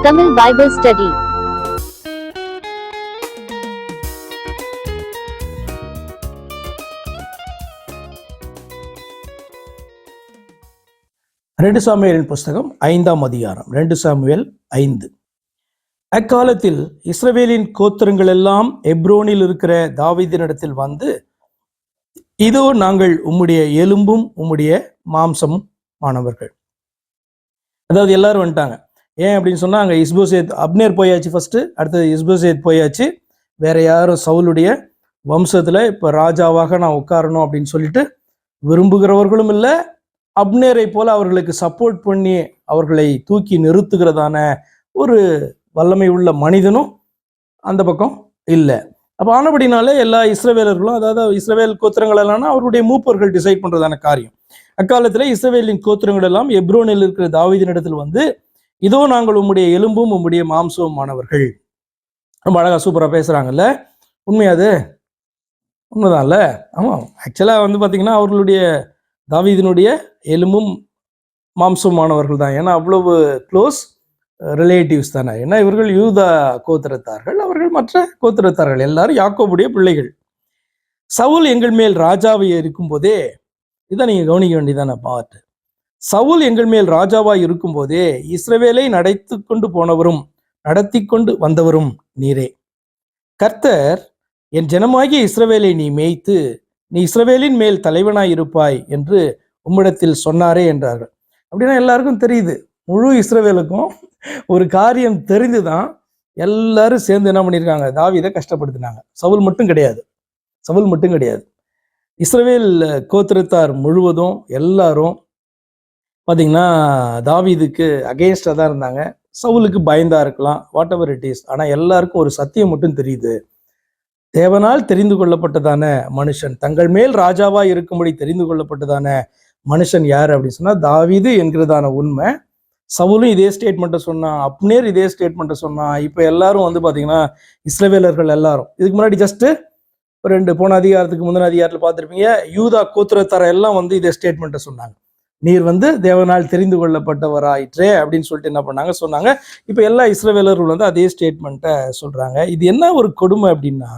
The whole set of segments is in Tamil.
Tamil Bible Study. ரெண்டு சாமுவேலின் புஸ்தகம் 5ஆம் அதிகாரம். 2 சாமுவேல் 5. அக்காலத்தில் இஸ்ரவேலின் கோத்திரங்கள் எல்லாம் எப்ரோனில் இருக்கிற தாவீதினிடத்தில் வந்து, இதோ நாங்கள் உம்முடைய எலும்பும் உம்முடைய மாம்சமும் ஆனவர்கள். அதாவது எல்லாரும் வந்துட்டாங்க. ஏன் அப்படின்னு சொன்னா, அங்க இஸ்போசேத், அப்னேர் போயாச்சு ஃபர்ஸ்ட், அடுத்தது இஸ்போசேத் போயாச்சு. வேற யாரும் சவுலுடைய வம்சத்துல இப்ப ராஜாவாக நான் உட்காரணும் அப்படின்னு சொல்லிட்டு விரும்புகிறவர்களும் இல்லை. அப்னேரை போல அவர்களுக்கு சப்போர்ட் பண்ணி அவர்களை தூக்கி நிறுத்துகிறதான ஒரு வல்லமை உள்ள மனிதனும் அந்த பக்கம் இல்லை. அப்போ ஆனபடினாலே எல்லா இஸ்ரவேலர்களும், அதாவது இஸ்ரவேல் கோத்திரங்கள் எல்லாம் அவருடைய மூப்பர்கள் டிசைட் பண்றதான காரியம். அக்காலத்துல இஸ்ரவேலின் கோத்திரங்கள் எல்லாம் எப்ரோனில் இருக்கிற தாவீதினிடத்தில் வந்து, இதோ நாங்கள் உம்முடைய எலும்பும் உம்முடைய மாம்சமும் ஆனவர்கள். ரொம்ப அழகா சூப்பரா பேசுறாங்கல்ல. உண்மையாது? உண்மைதான்ல. ஆமா, ஆக்சுவலா வந்து பாத்தீங்கன்னா அவர்களுடைய தாவீதினுடைய எலும்பும் மாம்சமானவர்கள் தான். ஏன்னா அவ்வளவு க்ளோஸ் ரிலேட்டிவ்ஸ் தானே. ஏன்னா இவர்கள் யூதா கோத்திரத்தார்கள், அவர்கள் மற்ற கோத்திரத்தார்கள், எல்லாரும் யாக்கோபுடைய பிள்ளைகள். சவுல் எங்கள் மேல் ராஜாவை இருக்கும் போதே, இதான் நீங்க கவனிக்க வேண்டியதான பாட்டு. சவுல் எங்கள் மேல் ராஜாவாய் இருக்கும் போதே இஸ்ரவேலை நடத்தி கொண்டு போனவரும் நடத்தி கொண்டு வந்தவரும் நீரே. கர்த்தர் என் ஜனமாகிய இஸ்ரவேலை நீ மேய்த்து நீ இஸ்ரவேலின் மேல் தலைவனாய் இருப்பாய் என்று உம்மிடத்தில் சொன்னாரே என்றார்கள். அப்படின்னா எல்லாருக்கும் தெரியுது, முழு இஸ்ரவேலுக்கும் ஒரு காரியம் தெரிந்துதான் எல்லாரும் சேர்ந்து என்ன பண்ணியிருக்காங்க, தாவீதை கஷ்டப்படுத்தினாங்க. சவுல் மட்டும் கிடையாது. இஸ்ரவேல் கோத்திரத்தார் முழுவதும் எல்லாரும் பார்த்தீங்கன்னா தாவீதுக்கு அகெயின்ஸ்டாக தான் இருந்தாங்க. சவுலுக்கு பயந்தா இருக்கலாம், வாட் எவர் இட் இஸ். ஆனால் எல்லாருக்கும் ஒரு சத்தியம் மட்டும் தெரியுது. தேவனால் தெரிந்து கொள்ளப்பட்டதான மனுஷன், தங்கள் மேல் ராஜாவா இருக்கும்படி தெரிந்து கொள்ளப்பட்டதான மனுஷன் யார் அப்படின்னு சொன்னா தாவீது என்கிறதான உண்மை. சவுலும் இதே ஸ்டேட்மெண்ட்டை சொன்னான், அப்னேர் இதே ஸ்டேட்மெண்ட்டை சொன்னான். இப்போ எல்லாரும் வந்து பார்த்தீங்கன்னா இஸ்ரவேலர்கள் எல்லாரும், இதுக்கு முன்னாடி ஜஸ்ட் போன அதிகாரத்துக்கு முந்தின அதிகாரத்தில் பார்த்துருப்பீங்க, யூதா கோத்திரத்தார எல்லாம் வந்து இதே ஸ்டேட்மெண்ட்டை சொன்னாங்க. நீர் வந்து தேவனால் தெரிந்து கொள்ளப்பட்டவராயிற்றே அப்படின்னு சொல்லிட்டு என்ன பண்ணாங்க, சொன்னாங்க. இப்போ எல்லா இஸ்ரவேலர்கள் வந்து அதே ஸ்டேட்மெண்ட்டை சொல்றாங்க. இது என்ன ஒரு கொடுமை அப்படின்னா,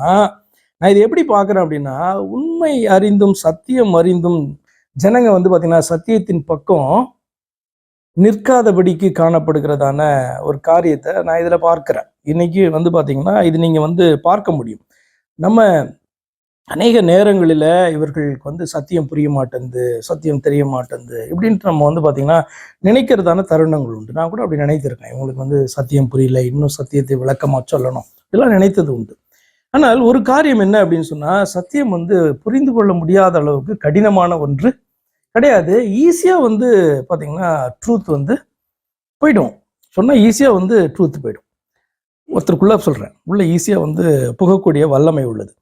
நான் இதை எப்படி பார்க்குறேன் அப்படின்னா, உண்மை அறிந்தும் சத்தியம் அறிந்தும் ஜனங்க வந்து பார்த்தீங்கன்னா சத்தியத்தின் பக்கம் நிற்காதபடிக்கு காணப்படுகிறதான ஒரு காரியத்தை நான் இதில் பார்க்குறேன். இன்னைக்கு வந்து பார்த்தீங்கன்னா இது நீங்கள் வந்து பார்க்க முடியும். நம்ம அநேக நேரங்களில் இவர்களுக்கு வந்து சத்தியம் புரிய மாட்டேங்குது, சத்தியம் தெரிய மாட்டேங்குது இப்படின்ட்டு நம்ம வந்து பார்த்திங்கன்னா நினைக்கிறதான தருணங்கள் உண்டு. நான் கூட அப்படி நினைத்திருக்கேன், இவங்களுக்கு வந்து சத்தியம் புரியல, இன்னும் சத்தியத்தை விளக்கமாக சொல்லணும், இதெல்லாம் நினைத்தது உண்டு. ஆனால் ஒரு காரியம் என்ன அப்படின்னு சொன்னால், சத்தியம் வந்து புரிந்து கொள்ள முடியாத அளவுக்கு கடினமான ஒன்று கிடையாது. ஈஸியாக வந்து பார்த்திங்கன்னா ட்ரூத் வந்து போயிடும். சொன்னால் ஈஸியாக வந்து ட்ரூத் போயிடும். ஒருத்தருக்குள்ளே சொல்கிறேன், உள்ள ஈஸியாக வந்து புகக்கூடிய வல்லமை உள்ளது.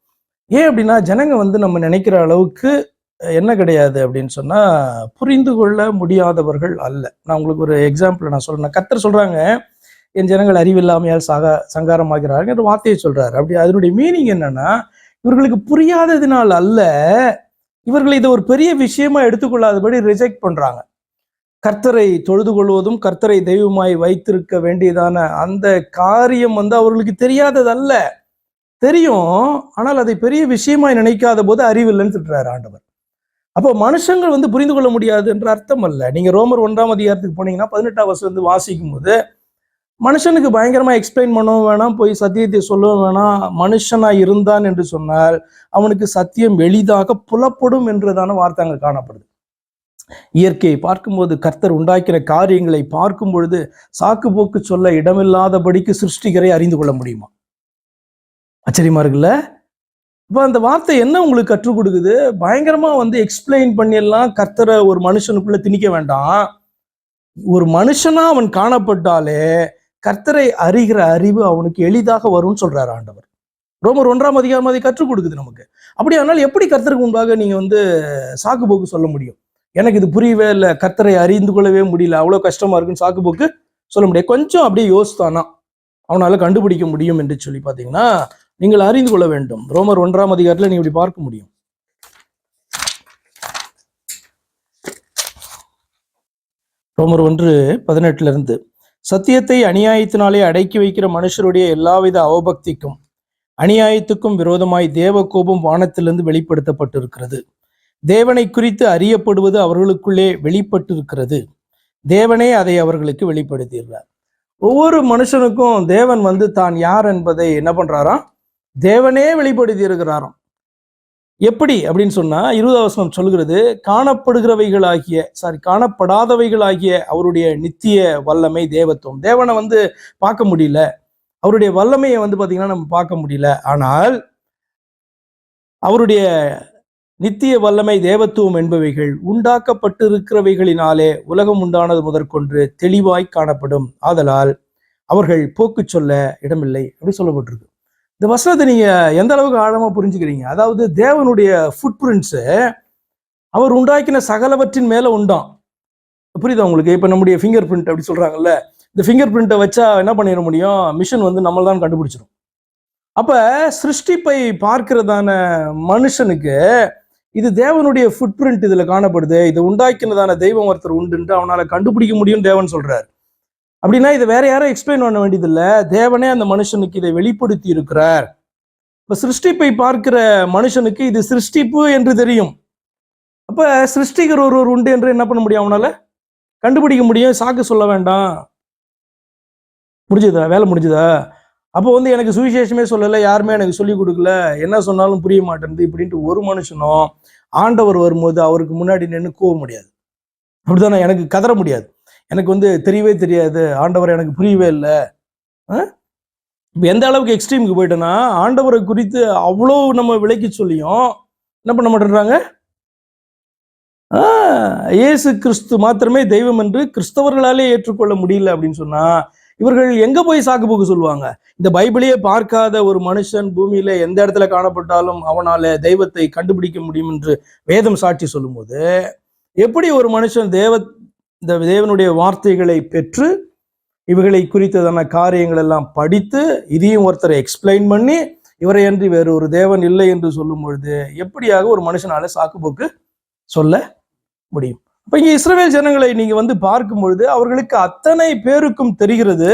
ஏன் அப்படின்னா ஜனங்க வந்து நம்ம நினைக்கிற அளவுக்கு என்ன கிடையாது அப்படின்னு சொன்னா புரிந்து கொள்ள முடியாதவர்கள் அல்ல. நான் உங்களுக்கு ஒரு எக்ஸாம்பிள் நான் சொல்றேன். கர்த்தர் சொல்றாங்க, என் ஜனங்கள் அறிவில்லாமையால் சங்காரமாகிறார்கள் என்ற வார்த்தையை சொல்றாரு. அப்படி அதனுடைய மீனிங் என்னன்னா, இவர்களுக்கு புரியாததினால் அல்ல, இவர்கள் இதை ஒரு பெரிய விஷயமா எடுத்துக்கொள்ளாதபடி ரிஜெக்ட் பண்றாங்க. கர்த்தரை தொழுது கொள்வதும் கர்த்தரை தெய்வமாய் வைத்திருக்க வேண்டியதான அந்த காரியம் வந்து அவர்களுக்கு தெரியாததல்ல, தெரியும். ஆனால் அதை பெரிய விஷயமாய் நினைக்காத போது அறிவில்லைன்னு திட்டுறாரு ஆண்டவர். அப்போ மனுஷங்கள் வந்து புரிந்து கொள்ள முடியாது என்ற அர்த்தம் அல்ல. நீங்க ரோமர் 1ஆம் அதிகாரத்துக்கு போனீங்கன்னா 18ஆம் வசனம் வந்து வாசிக்கும் போது, மனுஷனுக்கு பயங்கரமா எக்ஸ்பிளைன் பண்ணவும் வேணாம், போய் சத்தியத்தை சொல்லவும் வேணாம். மனுஷனா இருந்தான் என்று சொன்னால் அவனுக்கு சத்தியம் எளிதாக புலப்படும் என்றதான வார்த்தை அங்க காணப்படுது. இயற்கையை பார்க்கும்போது, கர்த்தர் உண்டாக்கிற காரியங்களை பார்க்கும் பொழுது சாக்கு போக்கு சொல்ல இடமில்லாதபடிக்கு சிருஷ்டிகரை அறிந்து கொள்ள முடியுமா? ஆச்சரியமா இருக்குல்ல? இப்போ அந்த வார்த்தை என்ன உங்களுக்கு கற்றுக் கொடுக்குது? பயங்கரமா வந்து எக்ஸ்பிளைன் பண்ணியெல்லாம் கர்த்தரை ஒரு மனுஷனுக்குள்ள திணிக்க வேண்டாம். ஒரு மனுஷனா அவன் காணப்பட்டாலே கர்த்தரை அறிகிற அறிவு அவனுக்கு எளிதாக வரும்னு சொல்றாரு ஆண்டவர். ரோமர் 1ஆம் அதிகாரம் அதை கற்றுக் கொடுக்குது நமக்கு. அப்படியானால் எப்படி கர்த்தருக்கு முன்பாக நீங்க வந்து சாக்கு போக்கு சொல்ல முடியும்? எனக்கு இது புரியவே இல்லை, கர்த்தரை அறிந்து கொள்ளவே முடியல, அவ்வளோ கஷ்டமா இருக்குன்னு சாக்கு போக்கு சொல்ல முடியாது. கொஞ்சம் அப்படியே யோசித்தானா அவனால கண்டுபிடிக்க முடியும் என்று சொல்லி பார்த்தீங்கன்னா நீங்கள் அறிந்து கொள்ள வேண்டும். ரோமர் 1ஆம் அதிகாரத்தில் நீ இப்படி பார்க்க முடியும். ரோமர் 1:18 சத்தியத்தை அநியாயத்தினாலே அடக்கி வைக்கிற மனுஷருடைய எல்லாவித அவபக்திக்கும் அநியாயத்துக்கும் விரோதமாய் தேவ கோபம் வானத்திலிருந்து வெளிப்படுத்தப்பட்டிருக்கிறது. தேவனை குறித்து அறியப்படுவது அவர்களுக்குள்ளே வெளிப்பட்டிருக்கிறது. தேவனே அதை அவர்களுக்கு வெளிப்படுத்திடுறார். ஒவ்வொரு மனுஷனுக்கும் தேவன் தான் யார் என்பதை என்ன பண்றாராம்? தேவனே வெளிப்படுத்தி இருக்கிறாராம். எப்படி அப்படின்னு சொன்னா 20வது வசனம் சொல்கிறது, காணப்படாதவைகளாகிய அவருடைய நித்திய வல்லமை தேவத்துவம். தேவனை பார்க்க முடியல, அவருடைய வல்லமையை பாத்தீங்கன்னா நம்ம பார்க்க முடியல. ஆனால் அவருடைய நித்திய வல்லமை தேவத்துவம் என்பவைகள் உண்டாக்கப்பட்டு இருக்கிறவைகளினாலே உலகம் உண்டானது முதற்கொண்டு தெளிவாய் காணப்படும். ஆதலால் அவர்கள் போக்கு சொல்ல இடமில்லை அப்படி சொல்லப்பட்டிருக்கு. இந்த வசனத்தை நீங்க எந்த அளவுக்கு ஆழமா புரிஞ்சுக்கிறீங்க? அதாவது தேவனுடைய ஃபுட் பிரிண்ட்ஸு அவர் உண்டாக்கின சகலவற்றின் மேல உண்டாம். புரியுதா உங்களுக்கு? இப்ப நம்முடைய ஃபிங்கர் பிரிண்ட் அப்படி சொல்றாங்கல்ல, இந்த ஃபிங்கர் பிரிண்ட்டை வச்சா என்ன பண்ணிட முடியும்? மிஷின் நம்மள தான் கண்டுபிடிச்சிடும். அப்ப சிருஷ்டிப்பை பார்க்கிறதான மனுஷனுக்கு இது தேவனுடைய ஃபுட் பிரிண்ட் இதுல காணப்படுது. இது உண்டாக்கினதான தெய்வம் ஒருத்தர் உண்டு அவனால கண்டுபிடிக்க முடியும் தேவன் சொல்றாரு. அப்படின்னா இதை வேற யாரும் எக்ஸ்பிளைன் பண்ண வேண்டியதில்லை, தேவனே அந்த மனுஷனுக்கு இதை வெளிப்படுத்தி இருக்கிறார். இப்ப சிருஷ்டிப்பை பார்க்கிற மனுஷனுக்கு இது சிருஷ்டிப்பு என்று தெரியும். அப்ப சிருஷ்டிகர் ஒருவர் உண்டு என்று என்ன பண்ண முடியும்? அவனால கண்டுபிடிக்க முடியும். சாக்கு சொல்ல வேண்டாம். முடிஞ்சதா? வேலை முடிஞ்சதா? அப்போ எனக்கு சுவிசேஷமே சொல்லலை, யாருமே எனக்கு சொல்லி கொடுக்கல, என்ன சொன்னாலும் புரிய மாட்டேங்குது இப்படின்ட்டு ஒரு மனுஷனும் ஆண்டவர் வரும்போது அவருக்கு முன்னாடி நின்று கூவ முடியாது. அப்படித்தானே? எனக்கு கதற முடியாது, எனக்கு தெரியவே தெரியாது, ஆண்டவர் எனக்கு புரியவே இல்லை. இப்போ எந்த அளவுக்கு எக்ஸ்ட்ரீமுக்கு போயிட்டோன்னா, ஆண்டவரை குறித்து அவ்வளோ நம்ம விலைக்கு சொல்லியும் என்ன பண்ண மாட்டேன்றாங்க? இயேசு கிறிஸ்து மாத்திரமே தெய்வம் என்று கிறிஸ்தவர்களாலே ஏற்றுக்கொள்ள முடியல அப்படின்னு சொன்னா இவர்கள் எங்க போய் சாக்கு போக்கு சொல்லுவாங்க? இந்த பைபிளையே பார்க்காத ஒரு மனுஷன் பூமியில எந்த இடத்துல காணப்பட்டாலும் அவனால தெய்வத்தை கண்டுபிடிக்க முடியும் என்று வேதம் சாட்சி சொல்லும் போது, எப்படி ஒரு மனுஷன் இந்த தேவனுடைய வார்த்தைகளை பெற்று இவைகளை குறித்ததான காரியங்கள் எல்லாம் படித்து இதையும் ஒருத்தரை எக்ஸ்பிளைன் பண்ணி இவரை அன்றி வேறு ஒரு தேவன் இல்லை என்று சொல்லும் பொழுது எப்படியாக ஒரு மனுஷனால சாக்குப்போக்கு சொல்ல முடியும்? இப்ப இங்க இஸ்ரவேல் ஜனங்களை நீங்க பார்க்கும் பொழுது அவர்களுக்கு அத்தனை பேருக்கும் தெரிகிறது,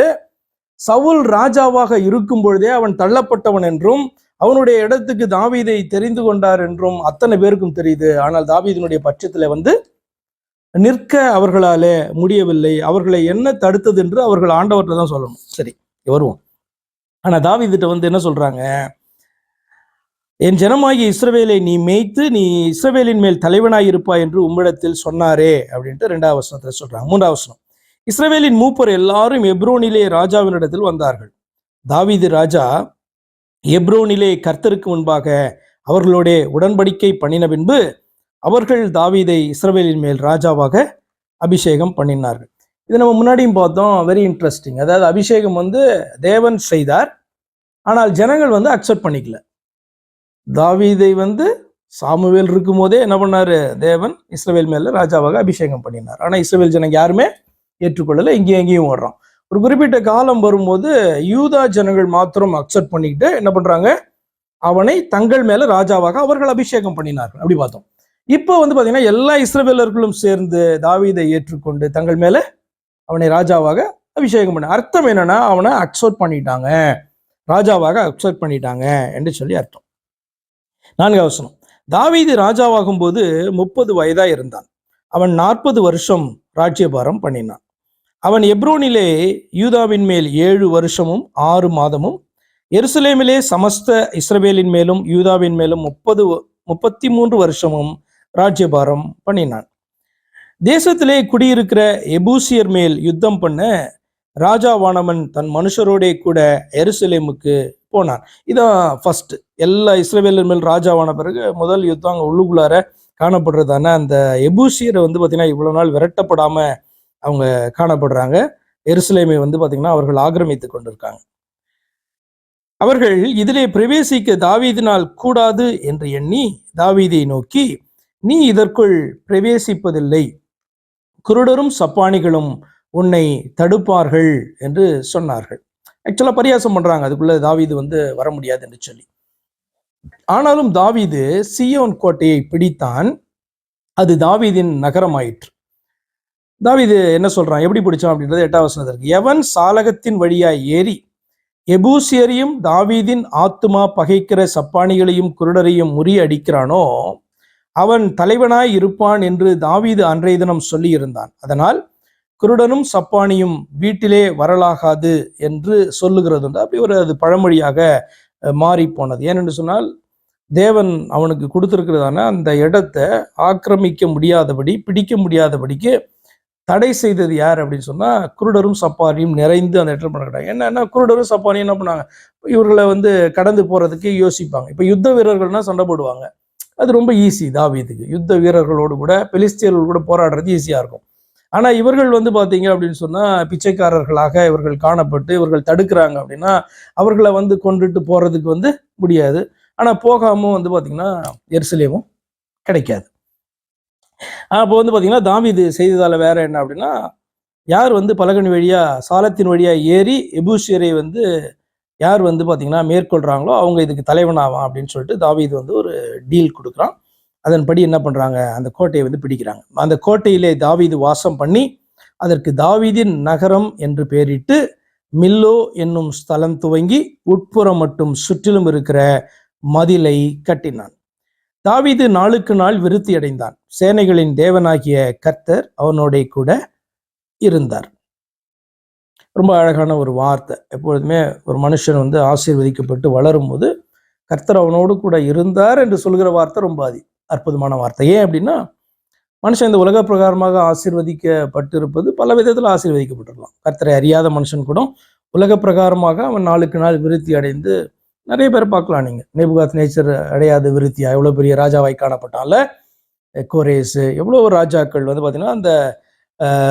சவுல் ராஜாவாக இருக்கும் பொழுதே அவன் தள்ளப்பட்டவன் என்றும் அவனுடைய இடத்துக்கு தாவீதை தெரிந்து கொண்டார் என்றும் அத்தனை பேருக்கும் தெரியுது. ஆனால் தாவீதினுடைய பட்சத்துல நிற்க அவர்களாலே முடியவில்லை. அவர்களை என்ன தடுத்தது என்று அவர்கள் ஆண்டவர்கிட்ட தான் சொல்லணும். சரி, வருவோம். ஆனா தாவீதுகிட்ட என்ன சொல்றாங்க? என் ஜனமாகிய இஸ்ரவேலை நீ மேய்த்து நீ இஸ்ரவேலின் மேல் தலைவனாய் இருப்பாய் என்று உம்மிடத்தில் சொன்னாரே அப்படின்ட்டு 2வது வசனத்துல சொல்றாங்க. 3வது வசனம், இஸ்ரவேலின் மூப்பர் எல்லாரும் எப்ரோனிலே ராஜாவினிடத்தில் வந்தார்கள். தாவீது ராஜா எப்ரோனிலே கர்த்தருக்கு முன்பாக அவர்களோட உடன்படிக்கை பண்ணின பின்பு அவர்கள் தாவீதை இஸ்ரவேலின் மேல் ராஜாவாக அபிஷேகம் பண்ணினார்கள். இது நம்ம முன்னாடியும் பார்த்தோம். Very interesting. அதாவது அபிஷேகம் தேவன் செய்தார், ஆனால் ஜனங்கள் அக்செப்ட் பண்ணிக்கல. தாவீதை சாமுவேல் இருக்கும் போதே என்ன பண்ணாரு? தேவன் இஸ்ரவேல் மேல ராஜாவாக அபிஷேகம் பண்ணினார். ஆனா இஸ்ரவேல் ஜனங்க யாருமே ஏற்றுக்கொள்ளல. எங்கேயும் ஓடுறான். ஒரு குறிப்பிட்ட காலம் வரும்போது யூதா ஜனங்கள் மாத்திரம் அக்செப்ட் பண்ணிக்கிட்டு என்ன பண்றாங்க? அவனை தங்கள் மேல ராஜாவாக அவர்கள் அபிஷேகம் பண்ணினார்கள். அப்படி பார்த்தோம். இப்போ பாத்தீங்கன்னா எல்லா இஸ்ரவேலர்களும் சேர்ந்து தாவீதை ஏற்றுக்கொண்டு தங்கள் மேல அவனை ராஜாவாக அபிஷேகம் பண்ண அர்த்தம் என்னன்னா, அவனை அக்செப்ட் பண்ணிட்டாங்க, ராஜாவாக அக்செப்ட் பண்ணிட்டாங்க என்று சொல்லி அர்த்தம். 4வது வசனம், தாவீது ராஜாவாகும் போது 30 வயதா இருந்தான். அவன் 40 வருஷம் ராஜ்யபாரம் பண்ணினான். அவன் எப்ரோனிலே யூதாவின் மேல் 7 வருஷமும் 6 மாதமும் எருசலேமிலே சமஸ்த இஸ்ரவேலின் மேலும் யூதாவின் மேலும் 33 வருஷமும் ராஜ்யபாரம் பண்ணினான். தேசத்திலே குடியிருக்கிற எபூசியர் மேல் யுத்தம் பண்ண ராஜாவானவன் தன் மனுஷரோட கூட எருசலேமுக்கு போனான். இதான் ஃபர்ஸ்ட். எல்லா இஸ்ரவேலர் மேல் ராஜாவான பிறகு முதல் யுத்தம் அங்கே உள்ளுக்குள்ளார காணப்படுறதான அந்த எபூசியரை பார்த்தீங்கன்னா இவ்வளவு நாள் விரட்டப்படாம அவங்க காணப்படுறாங்க. எருசலேமை பார்த்தீங்கன்னா அவர்கள் ஆக்கிரமித்து கொண்டிருக்காங்க. அவர்கள் இதிலே பிரவேசிக்க தாவீதினால் கூடாது என்று எண்ணி தாவீதை நோக்கி, நீ இதற்குள் பிரவேசிப்பதில்லை, குருடரும் சப்பானிகளும் உன்னை தடுப்பார்கள் என்று சொன்னார்கள். ஆக்சுவலா பரியாசம் பண்றாங்க, அதுக்குள்ள தாவீது வர முடியாது என்று சொல்லி. ஆனாலும் தாவீது சீயோன் கோட்டையை பிடித்தான். அது தாவீதின் நகரமாயிற்று. தாவீது என்ன சொல்றான், எப்படி பிடிச்சான் அப்படின்றது 8ஆம் வசனத்துல இருக்கு. எவன் சாலகத்தின் வழியாய் ஏறி எபூசியரையும் தாவீதின் ஆத்துமா பகைக்கிற சப்பானிகளையும் குருடரையும் முறியடிக்கிறானோ அவன் தலைவனாய் இருப்பான் என்று தாவீது அன்றைய தினம் சொல்லி இருந்தான். அதனால் குருடனும் சப்பானியும் வீட்டிலே வரலாகாது என்று சொல்லுகிறது. அப்படி ஒரு அது பழமொழியாக மாறி போனது. ஏனென்று சொன்னால் தேவன் அவனுக்கு கொடுத்திருக்கிறதான அந்த இடத்தை ஆக்கிரமிக்க முடியாதபடி, பிடிக்க முடியாதபடிக்கு தடை செய்தது யார் அப்படின்னு சொன்னா குருடரும் சப்பானியும் நிறைந்து அந்த இடத்துல பண்ண. என்னன்னா குருடரும் சப்பானியும் என்ன பண்ணாங்க, இவர்களை வந்து கடந்து போறதுக்கு யோசிப்பாங்க. இப்ப யுத்த வீரர்கள்னா சண்டை போடுவாங்க, அது ரொம்ப ஈஸி. தாவீதுக்கு யுத்த வீரர்களோடு கூட பெலிஸ்தியர்கள் கூட போராடுறது ஈஸியா இருக்கும். ஆனா இவர்கள் வந்து பாத்தீங்க அப்படின்னு சொன்னா பிச்சைக்காரர்களாக இவர்கள் காணப்பட்டு இவர்கள் தடுக்கிறாங்க அப்படின்னா அவர்களை வந்து கொண்டுட்டு போறதுக்கு வந்து முடியாது. ஆனா போகாம வந்து பாத்தீங்கன்னா எருசலேமும் கிடைக்காது. அப்போ வந்து பாத்தீங்கன்னா தாவீது செய்ததால வேற என்ன அப்படின்னா, யார் வந்து பலகன் வழியா சாலத்தின் வழியா ஏறி எபூசியரை வந்து யார் வந்து பாத்தீங்கன்னா மேற்கொள்றாங்களோ அவங்க இதுக்கு தலைவனாவான் அப்படின்னு சொல்லிட்டு தாவீது வந்து ஒரு டீல் கொடுக்குறான். அதன்படி என்ன பண்றாங்க, அந்த கோட்டையை வந்து பிடிக்கிறாங்க. அந்த கோட்டையிலே தாவீது வாசம் பண்ணி அதற்கு தாவீதின் நகரம் என்று பெயரிட்டு மில்லோ என்னும் ஸ்தலம் துவங்கி உட்புறம் மட்டும் சுற்றிலும் இருக்கிற மதிலை கட்டினான். தாவீது நாளுக்கு நாள் விருத்தி அடைந்தான். சேனைகளின் தேவனாகிய கர்த்தர் அவனோட கூட இருந்தார். ரொம்ப அழகான ஒரு வார்த்தை. எப்பொழுதுமே ஒரு மனுஷன் வந்து ஆசீர்வதிக்கப்பட்டு வளரும் போது கர்த்தர் அவனோடு கூட இருந்தார் என்று சொல்கிற வார்த்தை ரொம்ப அற்புதமான வார்த்தை. ஏன் அப்படின்னா மனுஷன் இந்த உலக பிரகாரமாக ஆசீர்வதிக்கப்பட்டிருப்பது பல விதத்தில் ஆசீர்வதிக்கப்பட்டிருக்கலாம். கர்த்தரை அறியாத மனுஷன் கூட உலக பிரகாரமாக அவன் நாளுக்கு நாள் விருத்தி அடைந்து நிறைய பேர் பார்க்கலாம். நீங்க நேபுகாத் நேச்சர் அடையாத விருத்தியா எவ்வளோ பெரிய ராஜாவாய் காணப்பட்டால கோரேஸ் எவ்வளோ ராஜாக்கள் வந்து பார்த்தீங்கன்னா அந்த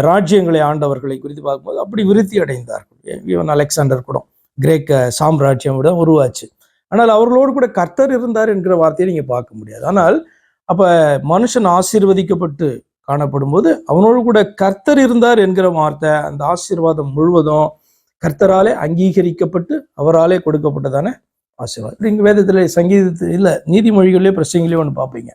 ராஜ்யங்களை ஆண்டவர்களை குறித்து பார்க்கும்போது அப்படி விருத்தி அடைந்தார்கள். ஈவன் அலெக்சாண்டர் கூட கிரேக்க சாம்ராஜ்யம் விட உருவாச்சு. ஆனால் அவர்களோடு கூட கர்த்தர் இருந்தார் என்கிற வார்த்தையை நீங்க பார்க்க முடியாது. ஆனால் அப்ப மனுஷன் ஆசீர்வதிக்கப்பட்டு காணப்படும் போது அவனோடு கூட கர்த்தர் இருந்தார் என்கிற வார்த்தை, அந்த ஆசீர்வாதம் முழுவதும் கர்த்தராலே அங்கீகரிக்கப்பட்டு அவராலே கொடுக்கப்பட்டதான ஆசீர்வாதம். இங்க வேதத்துல சங்கீதத்துல இல்ல நீதிமொழிகளிலே பிரசங்கிலே ஒன்று பார்ப்பீங்க,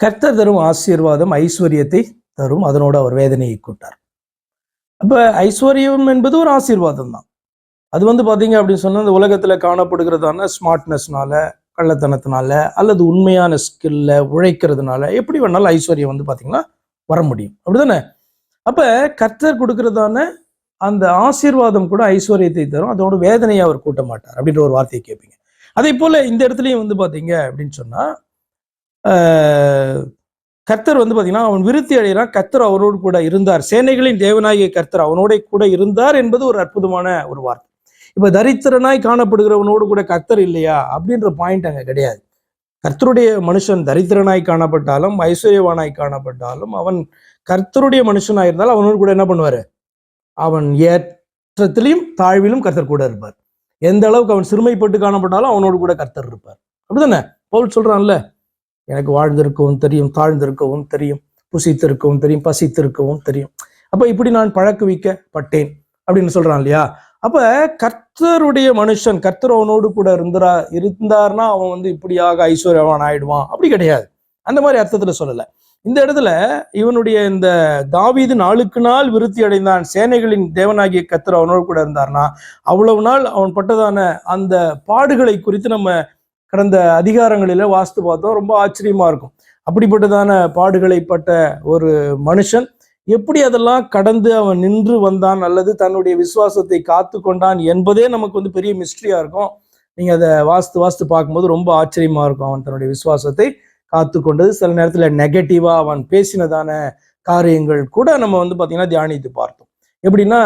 கர்த்தர் தரும் ஆசீர்வாதம் ஐஸ்வர்யத்தை தரும், அதனோடு அவர் வேதனையை கூட்டார். அப்ப ஐஸ்வர்யம் என்பது ஒரு ஆசீர்வாதம் தான். அது வந்து பாத்தீங்க அப்படின்னு சொன்னா இந்த உலகத்துல காணப்படுகிறதான ஸ்மார்ட்னஸ்னால, கள்ளத்தனத்தினால அல்லது உண்மையான ஸ்கில்ல உழைக்கிறதுனால எப்படி வேணாலும் ஐஸ்வர்யம் வந்து பாத்தீங்கன்னா வர முடியும், அப்படிதானே? அப்ப கர்த்தர் கொடுக்கறதான அந்த ஆசீர்வாதம் கூட ஐஸ்வர்யத்தை தரும், அதோட வேதனையை அவர் கூட்ட மாட்டார் அப்படின்ற ஒரு வார்த்தையை கேட்பீங்க. அதே போல இந்த இடத்துலயும் வந்து பாத்தீங்க அப்படின்னு சொன்னா கர்த்தர் வந்து பாத்தீங்கன்னா அவன் விருத்தி அடைகிறான், கர்த்தர் அவரோடு கூட இருந்தார், சேனைகளின் தேவனாகிய கர்த்தர் அவனோட கூட இருந்தார் என்பது ஒரு அற்புதமான ஒரு வார்த்தை. இப்ப தரித்திரனாய் காணப்படுகிறவனோடு கூட கர்த்தர் இல்லையா அப்படின்ற பாயிண்ட் அங்க கிடையாது. கர்த்தருடைய மனுஷன் தரித்திரனாய் காணப்பட்டாலும் ஐஸ்வர்யவானாய் காணப்பட்டாலும் அவன் கர்த்தருடைய மனுஷனாய் இருந்தாலும் அவனோடு கூட என்ன பண்ணுவாரு, அவன் ஏற்றத்திலையும் தாழ்விலும் கர்த்தர் கூட இருப்பார். எந்த அளவுக்கு அவன் சிறுமைப்பட்டு காணப்பட்டாலும் அவனோடு கூட கர்த்தர் இருப்பார், அப்படிதானே? பவுல் சொல்றான்ல, எனக்கு வாழ்ந்திருக்கவும் தெரியும், தாழ்ந்திருக்கவும் தெரியும், புசித்திருக்கவும் தெரியும், பசித்திருக்கவும் தெரியும், அப்ப இப்படி நான் பழக்குவிக்கப்பட்டேன் அப்படின்னு சொல்றான் இல்லையா? அப்ப கர்த்தருடைய மனுஷன் கர்த்தர் அவனோடு கூட இருந்தார்னா அவன் வந்து இப்படியாக ஐஸ்வர்யவான் ஆயிடுவான் அப்படி கிடையாது. அந்த மாதிரி அர்த்தத்துல சொல்லல. இந்த இடத்துல இவனுடைய இந்த தாவீது நாளுக்கு நாள் விருத்தி அடைந்தான், சேனைகளின் தேவனாகிய கர்த்தர் அவனோடு கூட இருந்தார்னா அவ்வளவு நாள் அவன் பட்டதான அந்த பாடுகளை குறித்து நம்ம கடந்த அதிகாரங்களில வாசித்து பார்த்தோம். ரொம்ப ஆச்சரியமா இருக்கும். அப்படிப்பட்டதான பாடுகளை பட்ட ஒரு மனுஷன் எப்படி அதெல்லாம் கடந்து அவன் நின்று வந்தான் அல்லது தன்னுடைய விசுவாசத்தை காத்து கொண்டான் என்பதே நமக்கு வந்து பெரிய மிஸ்ட்ரியா இருக்கும். நீங்க அதை வாசித்து பார்க்கும்போது ரொம்ப ஆச்சரியமா இருக்கும். அவன் தன்னுடைய விசுவாசத்தை காத்து கொண்டது, சில நேரத்துல நெகட்டிவா அவன் பேசினதான காரியங்கள் கூட நம்ம வந்து பாத்தீங்கன்னா தியானித்து பார்த்தோம். எப்படின்னா,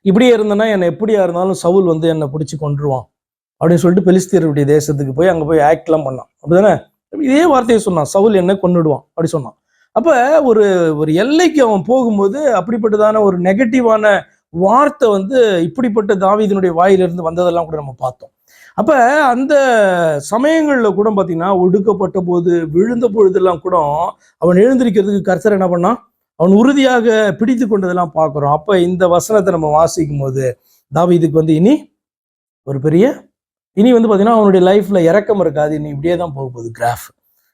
இப்படியே இருந்தனா என்னை எப்படியா இருந்தாலும் சவுல் வந்து என்னை பிடிச்சி கொண்டுருவான் அப்படின்னு சொல்லிட்டு பெலிஸ்தியருடைய தேசத்துக்கு போய் அங்க போய் ஆக்ட் எல்லாம் பண்ணான், அப்படிதானே? இதே வார்த்தையை சொன்னான், சவுல் என்ன கொண்டுடுவான் அப்படி சொன்னான். அப்ப ஒரு ஒரு எல்லைக்கு அவன் போகும்போது அப்படிப்பட்டதான ஒரு நெகட்டிவான வார்த்தை வந்து இப்படிப்பட்ட தாவீதினுடைய வாயிலிருந்து வந்ததெல்லாம் கூட நம்ம பார்த்தோம். அப்ப அந்த சமயங்கள்ல கூட பாத்தீங்கன்னா ஒடுக்கப்பட்ட போது விழுந்த பொழுதெல்லாம் கூட அவன் எழுந்திருக்கிறதுக்கு கர்த்தர் என்ன பண்ணான், அவன் உறுதியாக பிடித்து கொண்டதெல்லாம் பார்க்கிறோம். அப்ப இந்த வசனத்தை நம்ம வாசிக்கும் போது தாவீதுக்கு வந்து இனி வந்து பாத்தீங்கன்னா அவனுடைய லைஃப்ல இறக்கம் இருக்காது, இனி இப்படியே தான் போக போகுது கிராஃப்.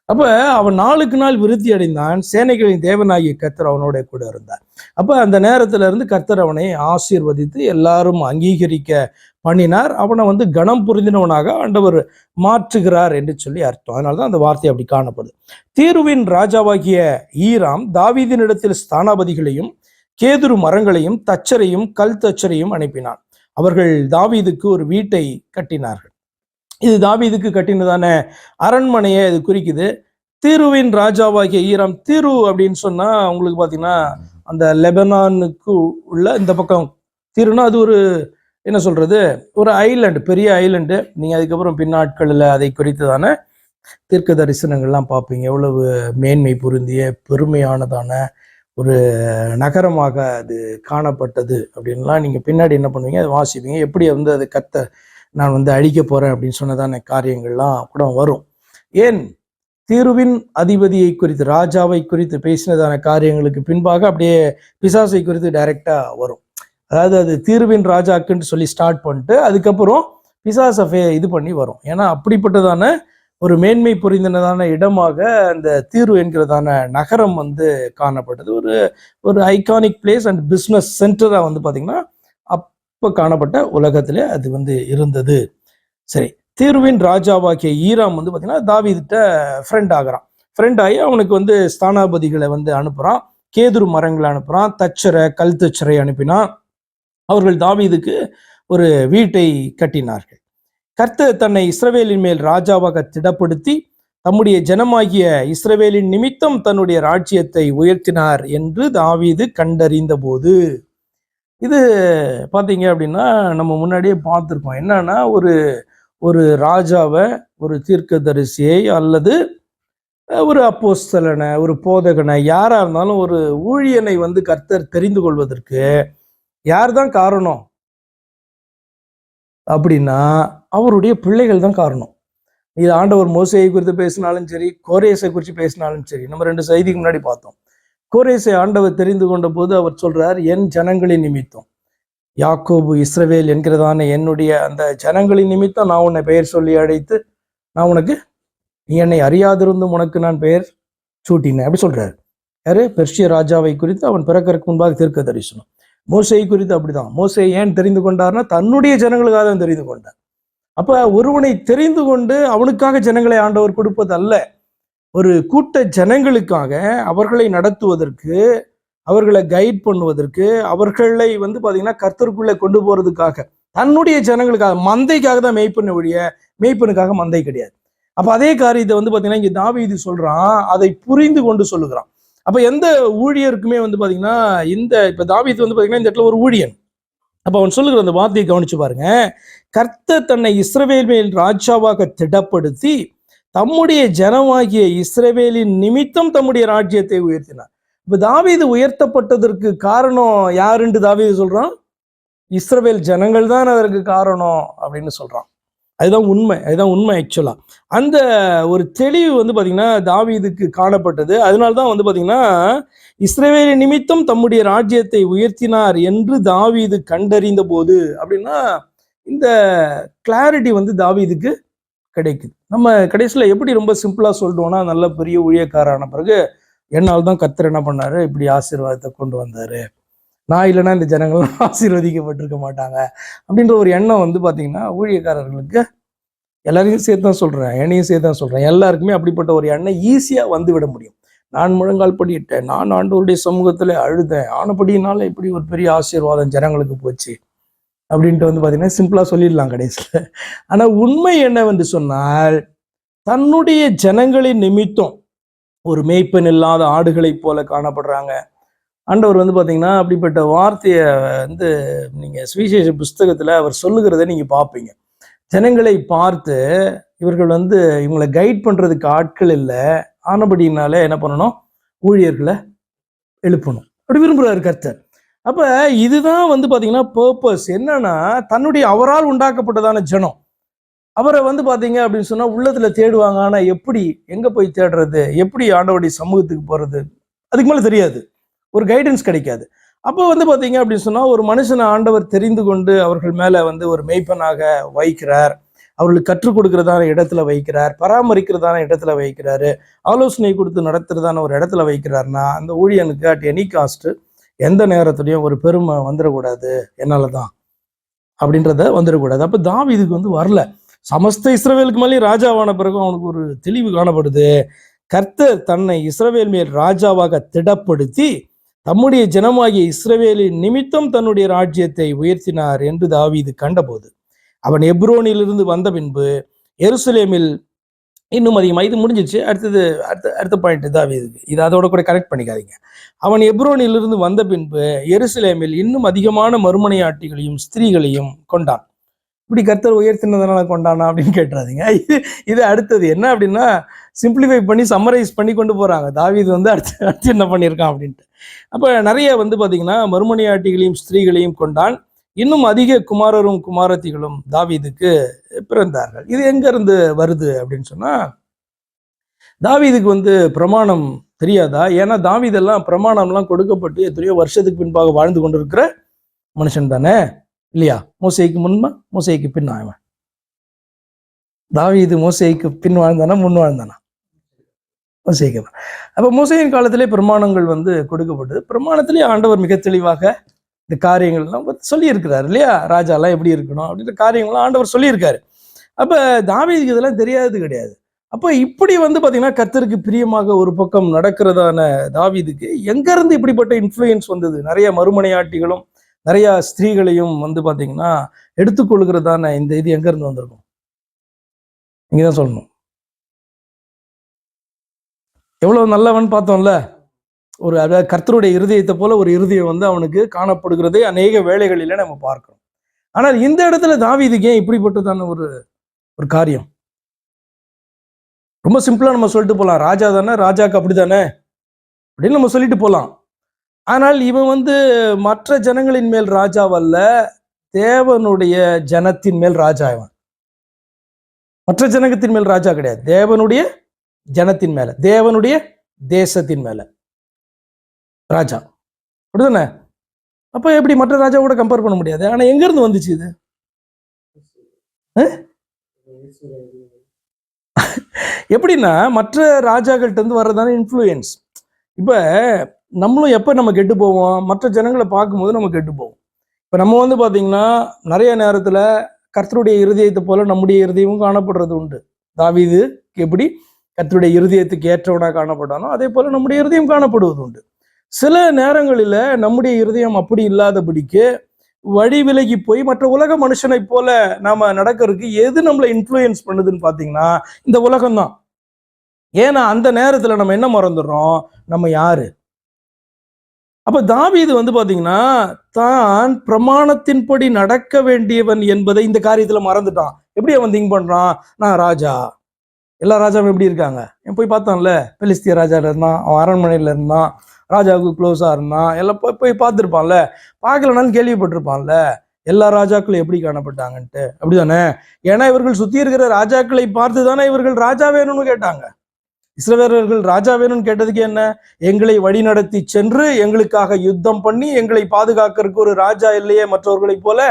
அப்ப அவன் நாளுக்கு நாள் விருத்தி அடைந்தான். சேனைகளின் தேவனாகிய கர்த்தர் அவனோட கூட இருந்தார். அப்ப அந்த நேரத்துல இருந்து கர்த்தர் அவனை ஆசீர்வதித்து எல்லாரும் அங்கீகரிக்க பண்ணினார். அவனை வந்து கனம் புரிந்தினவனாக ஆண்டவர் மாற்றுகிறார் என்று சொல்லி அர்த்தம். அதனாலதான் அந்த வார்த்தை அப்படி காணப்படுது. தீருவின் ராஜாவாகிய ஈராம் தாவீதினிடத்தில் ஸ்தானாபதிகளையும் கேதுரு மரங்களையும் தச்சரையும் கல் தச்சரையும் அனுப்பினான். அவர்கள் தாவீதுக்கு ஒரு வீட்டை கட்டினார்கள். இது தாவீதுக்கு கட்டினதான அரண்மனையை இது குறிக்குது. தீருவின் ராஜாவாகிய ஈராம், தீரு அப்படின்னு சொன்னா உங்களுக்கு பாத்தீங்கன்னா அந்த லெபனானுக்கு உள்ள இந்த பக்கம் தீருனா அது ஒரு என்ன சொல்றது, ஒரு ஐலண்டு, பெரிய ஐலண்டு. நீங்க அதுக்கப்புறம் பின்னாட்களில் அதை குறித்ததான தீர்க்க தரிசனங்கள்லாம் பார்ப்பீங்க. எவ்வளவு மேன்மை பொருந்திய பெருமையானதான ஒரு நகரமாக அது காணப்பட்டது அப்படின்லாம் நீங்க பின்னாடி என்ன பண்ணுவீங்க, அதை வாசிப்பீங்க. எப்படி வந்து அது நான் வந்து அழிக்க போறேன் அப்படின்னு சொன்னதான காரியங்கள்லாம் கூட வரும். ஏன் தீருவின் அதிபதியை குறித்து, ராஜாவை குறித்து பேசினதான காரியங்களுக்கு பின்பாக அப்படியே பிசாசை குறித்து டைரக்டா வரும். அதாவது அது தீருவின் ராஜாக்குன்னு சொல்லி ஸ்டார்ட் பண்ணிட்டு அதுக்கப்புறம் பிசாசை இது பண்ணி வரும். ஏன்னா அப்படிப்பட்டதான ஒரு மேன்மை புரிந்ததான இடமாக அந்த தீரு என்கிறதான நகரம் வந்து காணப்பட்டது. ஒரு ஐகானிக் பிளேஸ் அண்ட் பிஸ்னஸ் சென்டரா வந்து பாத்தீங்கன்னா அப்ப காணப்பட்ட உலகத்துல அது வந்து இருந்தது. சரி, தீருவின் ராஜாவாக்கிய ஈராம் வந்து பாத்தீங்கன்னா தாவீதுட்ட ஃப்ரெண்ட் ஆகிறான். ஃப்ரெண்ட் ஆகி அவனுக்கு வந்து ஸ்தானாபதிகளை வந்து அனுப்புறான், கேதுரு மரங்களை அனுப்புறான், தச்சரை கல் தச்சரை அனுப்பினான். அவர்கள் தாவீதுக்கு ஒரு வீட்டை கட்டினார்கள். கர்த்தர் தன்னை இஸ்ரவேலின் மேல் ராஜாவாக திடப்படுத்தி தம்முடைய ஜனமாகிய இஸ்ரவேலின் நிமித்தம் தன்னுடைய ராஜ்யத்தை உயர்த்தினார் என்று தாவீது கண்டறிந்த போது. இது பார்த்தீங்க அப்படின்னா நம்ம முன்னாடியே பார்த்துருக்கோம். என்னன்னா ஒரு ராஜாவை, ஒரு தீர்க்கதரிசியை அல்லது ஒரு அப்போஸ்தலனை, ஒரு போதகனை, யாரா இருந்தாலும் ஒரு ஊழியனை வந்து கர்த்தர் தெரிந்து கொள்வதற்கு யார் தான் காரணம் அப்படின்னா அவருடைய பிள்ளைகள் தான் காரணம். இது ஆண்டவர் மோசேயை குறித்து பேசினாலும் சரி, கோரேசை குறித்து பேசினாலும் சரி. நம்ம 2 செய்திக்கு முன்னாடி பார்த்தோம். கோரேசை ஆண்டவர் தெரிந்து கொண்ட போது அவர் சொல்றார், என் ஜனங்களின் நிமித்தம், யாக்கோபு இஸ்ரவேல் என்கிறதான என்னுடைய அந்த ஜனங்களின் நிமித்தம் நான் உன்னை பெயர் சொல்லி அழைத்து நான் உனக்கு, நீ என்னை அறியாதிருந்தும் உனக்கு நான் பெயர் சூட்டினேன் அப்படி சொல்றாரு. யாரு? பெர்ஷிய ராஜாவை குறித்து அவன் பிறக்கறதுக்கு முன்பாக தீர்க்க தரிசனம். மோசை குறித்து அப்படிதான். மோசை ஏன் தெரிந்து கொண்டார்னா தன்னுடைய ஜனங்களுக்காக தான் தெரிந்து கொண்டார். அப்ப ஒருவனை தெரிந்து கொண்டு அவனுக்காக ஜனங்களை ஆண்டவர் கொடுப்பது அல்ல, ஒரு கூட்ட ஜனங்களுக்காக அவர்களை நடத்துவதற்கு, அவர்களை கைட் பண்ணுவதற்கு, அவர்களை வந்து பாத்தீங்கன்னா கர்த்தருக்குள்ள கொண்டு போறதுக்காக, தன்னுடைய ஜனங்களுக்காக, மந்தைக்காக தான் மேய்ப்பன ஒழிய மேய்ப்பனுக்காக மந்தை கிடையாது. அப்ப அதே காரியத்தை வந்து பாத்தீங்கன்னா இங்க தாவீது சொல்றான், அதை புரிந்து கொண்டு சொல்லுகிறான். அப்ப எந்த ஊழியருக்குமே வந்து பாத்தீங்கன்னா இப்ப தாவீது வந்து பாத்தீங்கன்னா இந்த இடத்துல ஒரு ஊழியன். அப்ப அவன் சொல்லுகிற அந்த வார்த்தையை கவனிச்சு பாருங்க. கர்த்தர் தன்னை இஸ்ரவேல் மேல் ராஜாவாக திடப்படுத்தி தம்முடைய ஜனமாகிய இஸ்ரவேலின் நிமித்தம் தம்முடைய ராஜ்யத்தை உயர்த்தினார். இப்ப தாவீது உயர்த்தப்பட்டதற்கு காரணம் யாருன்னு தாவீது சொல்றான்? இஸ்ரவேல் ஜனங்கள் தான் அதற்கு காரணம் அப்படின்னு சொல்றான். அதுதான் உண்மை ஆக்சுவலா. அந்த ஒரு தெளிவு வந்து பாத்தீங்கன்னா தாவீதுக்கு காணப்பட்டது. அதனால்தான் வந்து பாத்தீங்கன்னா இஸ்ரவேலின் நிமித்தம் தம்முடைய ராஜ்யத்தை உயர்த்தினார் என்று தாவீது கண்டறிந்த போது அப்படின்னா இந்த கிளாரிட்டி வந்து தாவீதுக்கு கிடைக்குது. நம்ம கடைசியில் எப்படி ரொம்ப சிம்பிளா சொல்லிட்டோம்னா, நல்ல பெரிய ஊழியக்காரான பிறகு என்னால் தான் கர்த்தர் என்ன பண்ணாரு, இப்படி ஆசீர்வாதத்தை கொண்டு வந்தாரு, நான் இல்லைன்னா இந்த ஜனங்கள்லாம் ஆசீர்வதிக்கப்பட்டிருக்க மாட்டாங்க அப்படின்ற ஒரு எண்ணம் வந்து பார்த்தீங்கன்னா ஊழியக்காரர்களுக்கு, எல்லாரையும் சேர்த்து தான் சொல்கிறேன், என்னையும் சேர்த்து தான் சொல்கிறேன், எல்லாருக்குமே அப்படிப்பட்ட ஒரு எண்ணம் ஈஸியாக வந்து விட முடியும். நான் முழங்கால் படியிட்டேன், நான் ஆண்டவருடைய சமூகத்தில் அழுதேன், ஆனபடியினால இப்படி ஒரு பெரிய ஆசீர்வாதம் ஜனங்களுக்கு போச்சு அப்படின்ட்டு வந்து பார்த்தீங்கன்னா சிம்பிளாக சொல்லிடலாம் கடைசியில். ஆனால் உண்மை என்னவென்று சொன்னால், தன்னுடைய ஜனங்களின் நிமித்தம் ஒரு மேய்ப்பன் இல்லாத ஆடுகளைப் போல காணப்படுறாங்க. ஆண்டவர் வந்து பார்த்தீங்கன்னா அப்படிப்பட்ட வார்த்தையை வந்து நீங்கள் சுவிசேஷ புஸ்தகத்தில் அவர் சொல்லுகிறத நீங்கள் பார்ப்பீங்க. ஜனங்களை பார்த்து இவர்கள் வந்து இவங்களை கைட் பண்ணுறதுக்கு ஆட்கள் இல்லை, ஆனபடினால என்ன பண்ணணும், ஊழியர்களை எழுப்பணும் அப்படி விரும்புகிறார் கர்த்தர். அப்போ இதுதான் வந்து பார்த்தீங்கன்னா பர்பஸ். என்னன்னா தன்னுடைய அவரால் உண்டாக்கப்பட்டதான ஜனம், அவரை வந்து பார்த்தீங்க அப்படின்னு சொன்னால் உள்ளத்தில் தேடுவாங்க. ஆனால் எப்படி, எங்கே போய் தேடுறது, எப்படி ஆண்டவருடைய சமூகத்துக்கு போகிறது, அதுக்கு மேலே தெரியாது, ஒரு கைடன்ஸ் கிடைக்காது. அப்போ வந்து பார்த்தீங்க அப்படின்னு சொன்னால் ஒரு மனுஷனை ஆண்டவர் தெரிந்து கொண்டு அவர்கள் மேலே வந்து ஒரு மேய்ப்பனாக வைக்கிறார். அவர்களுக்கு கற்றுக் கொடுக்கறதான இடத்துல வைக்கிறார், பராமரிக்கிறதான இடத்துல வைக்கிறாரு, ஆலோசனை கொடுத்து நடத்துறதான ஒரு இடத்துல வைக்கிறாருன்னா அந்த ஊழியனுக்கு அட் எனி காஸ்ட் எந்த நேரத்துலையும் ஒரு பெருமை வந்துடக்கூடாது, என்னால தான் அப்படின்றத வந்துடக்கூடாது. அப்போ தாவீதுக்கு வந்து வரல. சமஸ்த இஸ்ரவேலுக்கு மேலேயும் ராஜாவான பிறகு அவனுக்கு ஒரு தெளிவு காணப்படுது. கர்த்தர் தன்னை இஸ்ரவேல் மேல் ராஜாவாக திடப்படுத்தி தம்முடைய ஜனமாகிய இஸ்ரவேலின் நிமித்தம் தன்னுடைய ராஜ்யத்தை உயர்த்தினார் என்று தாவீது கண்டபோது அவன் எப்ரோனிலிருந்து வந்த பின்பு எருசலேமில் இன்னும் அதிகமாக, இது முடிஞ்சிச்சு. அடுத்த பாயிண்ட் தாவீதுக்கு, இது அதோட கூட கனெக்ட் பண்ணிக்காதீங்க. அவன் எப்ரோனிலிருந்து வந்த பின்பு எருசலேமில் இன்னும் அதிகமான மறுமனையாட்டிகளையும் ஸ்திரீகளையும் கொண்டான். இப்படி கர்த்தர் உயர்த்தினதுனால கொண்டானா அப்படின்னு கேட்டுறாதீங்க. இது அடுத்தது என்ன அப்படின்னா, சிம்பிளிஃபை பண்ணி சம்மரைஸ் பண்ணி கொண்டு போறாங்க. தாவீது வந்து அடுத்து என்ன பண்ணியிருக்கான் அப்படின்ட்டு. அப்போ நிறைய வந்து பார்த்தீங்கன்னா மறுமனையாட்டிகளையும் ஸ்திரீகளையும் கொண்டான். இன்னும் அதிக குமாரரும் குமாரத்திகளும் தாவீதுக்கு பிறந்தார்கள். இது எங்க இருந்து வருது அப்படின்னு சொன்னா, தாவீதுக்கு வந்து பிரமாணம் தெரியாதா? ஏன்னா தாவீதெல்லாம் பிரமாணம்லாம் கொடுக்கப்பட்டு எத்தனையோ வருஷத்துக்கு பின்பாக வாழ்ந்து கொண்டிருக்கிற மனுஷன் தானே, இல்லையா? மோசேக்கு முன்மா மோசேக்கு பின் ஆவன். தாவீது மோசேக்கு பின் வாழ்ந்தானா முன் வாழ்ந்தானா? மோசேக்கு தான். அப்ப மோசேயின் காலத்திலே பிரமாணங்கள் வந்து கொடுக்கப்பட்டது. பிரமாணத்திலே ஆண்டவர் மிக தெளிவாக இந்த காரியங்கள்லாம் சொல்லியிருக்கிறாரு, இல்லையா? ராஜாலாம் எப்படி இருக்கணும் அப்படின்ற காரியங்கள்லாம் ஆண்டவர் சொல்லியிருக்காரு. அப்ப தாவீதுக்கு இதெல்லாம் தெரியாது கிடையாது. அப்போ இப்படி வந்து பாத்தீங்கன்னா கர்த்தருக்கு பிரியமாக ஒரு பக்கம் நடக்கிறதான தாவீதுக்கு எங்க இருந்து இப்படிப்பட்ட இன்ஃப்ளூயன்ஸ் வந்தது? நிறைய மறுமனையாட்டிகளும் நிறைய ஸ்திரீகளையும் வந்து பாத்தீங்கன்னா எடுத்துக்கொள்கிறதான இந்த இது எங்க இருந்து வந்திருக்கும்? நீங்கதான் சொல்லணும். எவ்வளவு நல்லவன் பார்த்தோம்ல. ஒரு அதாவது கர்த்தருடைய இருதயத்தை போல ஒரு இருதயம் வந்து அவனுக்கு காணப்படுகிறதே அநேக வேளைகளில நம்ம பார்க்கிறோம். ஆனால் இந்த இடத்துல தாவீதுக்கு ஏன் இப்படிப்பட்டதான ஒரு காரியம்? ரொம்ப சிம்பிளா நம்ம சொல்லிட்டு போலாம், ராஜா தானே, ராஜாக்கு அப்படித்தானே அப்படின்னு நம்ம சொல்லிட்டு போலாம். ஆனால் இவன் வந்து மற்ற ஜனங்களின் மேல் ராஜாவல்ல, தேவனுடைய ஜனத்தின் மேல் ராஜா. இவன் மற்ற ஜனத்தின் மேல் ராஜா கிடையாது, தேவனுடைய ஜனத்தின் மேல, தேவனுடைய தேசத்தின் மேல ராஜா, அப்படிதானே? அப்ப எப்படி மற்ற ராஜா கூட கம்பேர் பண்ண முடியாது. ஆனா எங்க இருந்து வந்துச்சு இது? எப்படின்னா மற்ற ராஜாக்கள்கிட்ட இருந்து வர்றதான இன்ஃப்ளூயன்ஸ். இப்ப நம்மளும் எப்ப நம்ம கெட்டு போவோம்? மற்ற ஜனங்களை பார்க்கும்போது நம்ம கெட்டு போவோம். இப்ப நம்ம வந்து பாத்தீங்கன்னா நிறைய நேரத்துல கர்த்தருடைய இருதயத்தை போல நம்முடைய இருதயமும் காணப்படுறது உண்டு. தாவீது எப்படி கர்த்தருடைய இருதயத்துக்கு ஏற்றவனா காணப்பட்டானோ அதே போல நம்முடைய இருதயம் காணப்படுவது உண்டு. சில நேரங்களில நம்முடைய இருதயம் அப்படி இல்லாதபடிக்கு வழி விலகி போய் மற்ற உலக மனுஷனை போல நாம நடக்கிறதுக்கு எது நம்மளை இன்ஃப்ளூயன்ஸ் பண்ணுதுன்னு பாத்தீங்கன்னா இந்த உலகம்தான். ஏன்னா அந்த நேரத்துல நம்ம என்ன மறந்துடுறோம்? நம்ம யாரு? அப்ப தாவீது வந்து பாத்தீங்கன்னா தான் பிரமாணத்தின்படி நடக்க வேண்டியவன் என்பதை இந்த காரியத்துல மறந்துட்டான். எப்படி அவன் திங்க் பண்றான்? நான் ராஜா. எல்லா ராஜாவும் எப்படி இருக்காங்க? போய் பார்த்தான்ல, பெலிஸ்திய ராஜால இருந்தான், அவன் அரண்மனையில இருந்தான், ராஜாவுக்கு க்ளோஸா இருந்தான், எல்லாம் போய் பார்த்துருப்பான்ல, பார்க்கலனாலும் கேள்விப்பட்டிருப்பான்ல எல்லா ராஜாக்களும் எப்படி காணப்பட்டாங்கன்ட்டு, அப்படிதானே? ஏன்னா இவர்கள் சுத்தி இருக்கிற ராஜாக்களை பார்த்து தானே இவர்கள் ராஜா வேணும்னு கேட்டாங்க. இஸ்ரவேலர்கள் ராஜா வேணும்னு கேட்டதுக்கு என்ன? எங்களை வழி நடத்தி சென்று எங்களுக்காக யுத்தம் பண்ணி எங்களை பாதுகாக்கிறதுக்கு ஒரு ராஜா இல்லையே மற்றவர்களை போல,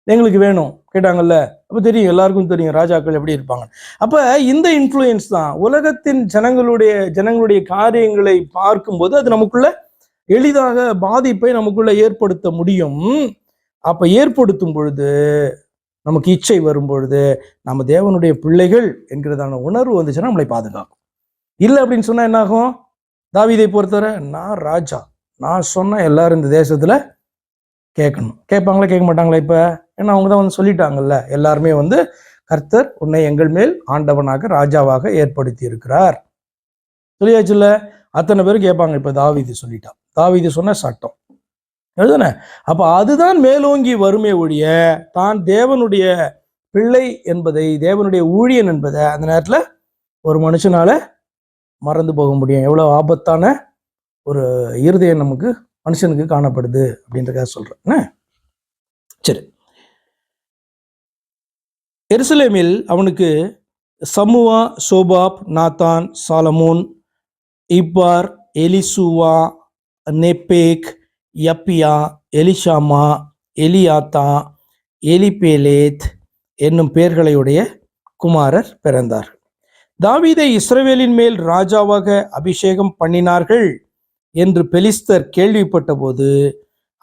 எங்களுக்கு வேணும் கேட்டாங்கல்ல. அப்ப தெரியும், எல்லாருக்கும் தெரியும் ராஜாக்கள் எப்படி இருப்பாங்க. அப்ப இந்த இன்ஃப்ளூயன்ஸ் தான் உலகத்தின் ஜனங்களுடைய காரியங்களை பார்க்கும்போது அது நமக்குள்ள எளிதாக பாதிப்பை நமக்குள்ள ஏற்படுத்த முடியும். அப்ப ஏற்படுத்தும் பொழுது நமக்கு இச்சை வரும் பொழுது நம்ம தேவனுடைய பிள்ளைகள் என்கிறதான உணர்வு வந்துச்சுன்னா நம்மளை பாதுகாக்கும். இல்லை அப்படின்னு சொன்னா என்ன ஆகும்? தாவீதை பொறுத்தவரை நான் ராஜா, நான் சொன்ன எல்லாரும் இந்த தேசத்துல கேட்கணும். கேட்பாங்களா கேட்க மாட்டாங்களா? இப்ப ஏன்னா அவங்க தான் வந்து சொல்லிட்டாங்கல்ல, எல்லாருமே வந்து கர்த்தர் உன்னை எங்கள் மேல் ஆண்டவனாக ராஜாவாக ஏற்படுத்தி இருக்கிறார் சொல்லியாச்சுல்ல. அத்தனை பேரும் கேட்பாங்க. இப்ப தாவீது சொல்லிட்டான், தாவீது சொன்ன சட்டம் எழுதுன. அப்ப அதுதான் மேலோங்கி வருமே ஒழிய தான் தேவனுடைய பிள்ளை என்பதை, தேவனுடைய ஊழியன் என்பதை அந்த நேரத்துல ஒரு மனுஷனால மறந்து போக முடியும். எவ்வளவு ஆபத்தான ஒரு இருதயம் நமக்கு மனுஷனுக்கு காணப்படுது அப்படின்றத சொல்றேன். சரி, எருசலேமில் அவனுக்கு Shammua, Shobab, Nathan, Solomon, Ibhar, Elishua, Nepheg, Japhia, Elishama, Eliada, Eliphelet, என்னும் பெயர்களையுடைய குமாரர் பிறந்தார்கள். தாவீதை இஸ்ரவேலின் மேல் ராஜாவாக அபிஷேகம் பண்ணினார்கள் என்று பெலிஸ்தர் கேள்விப்பட்ட போது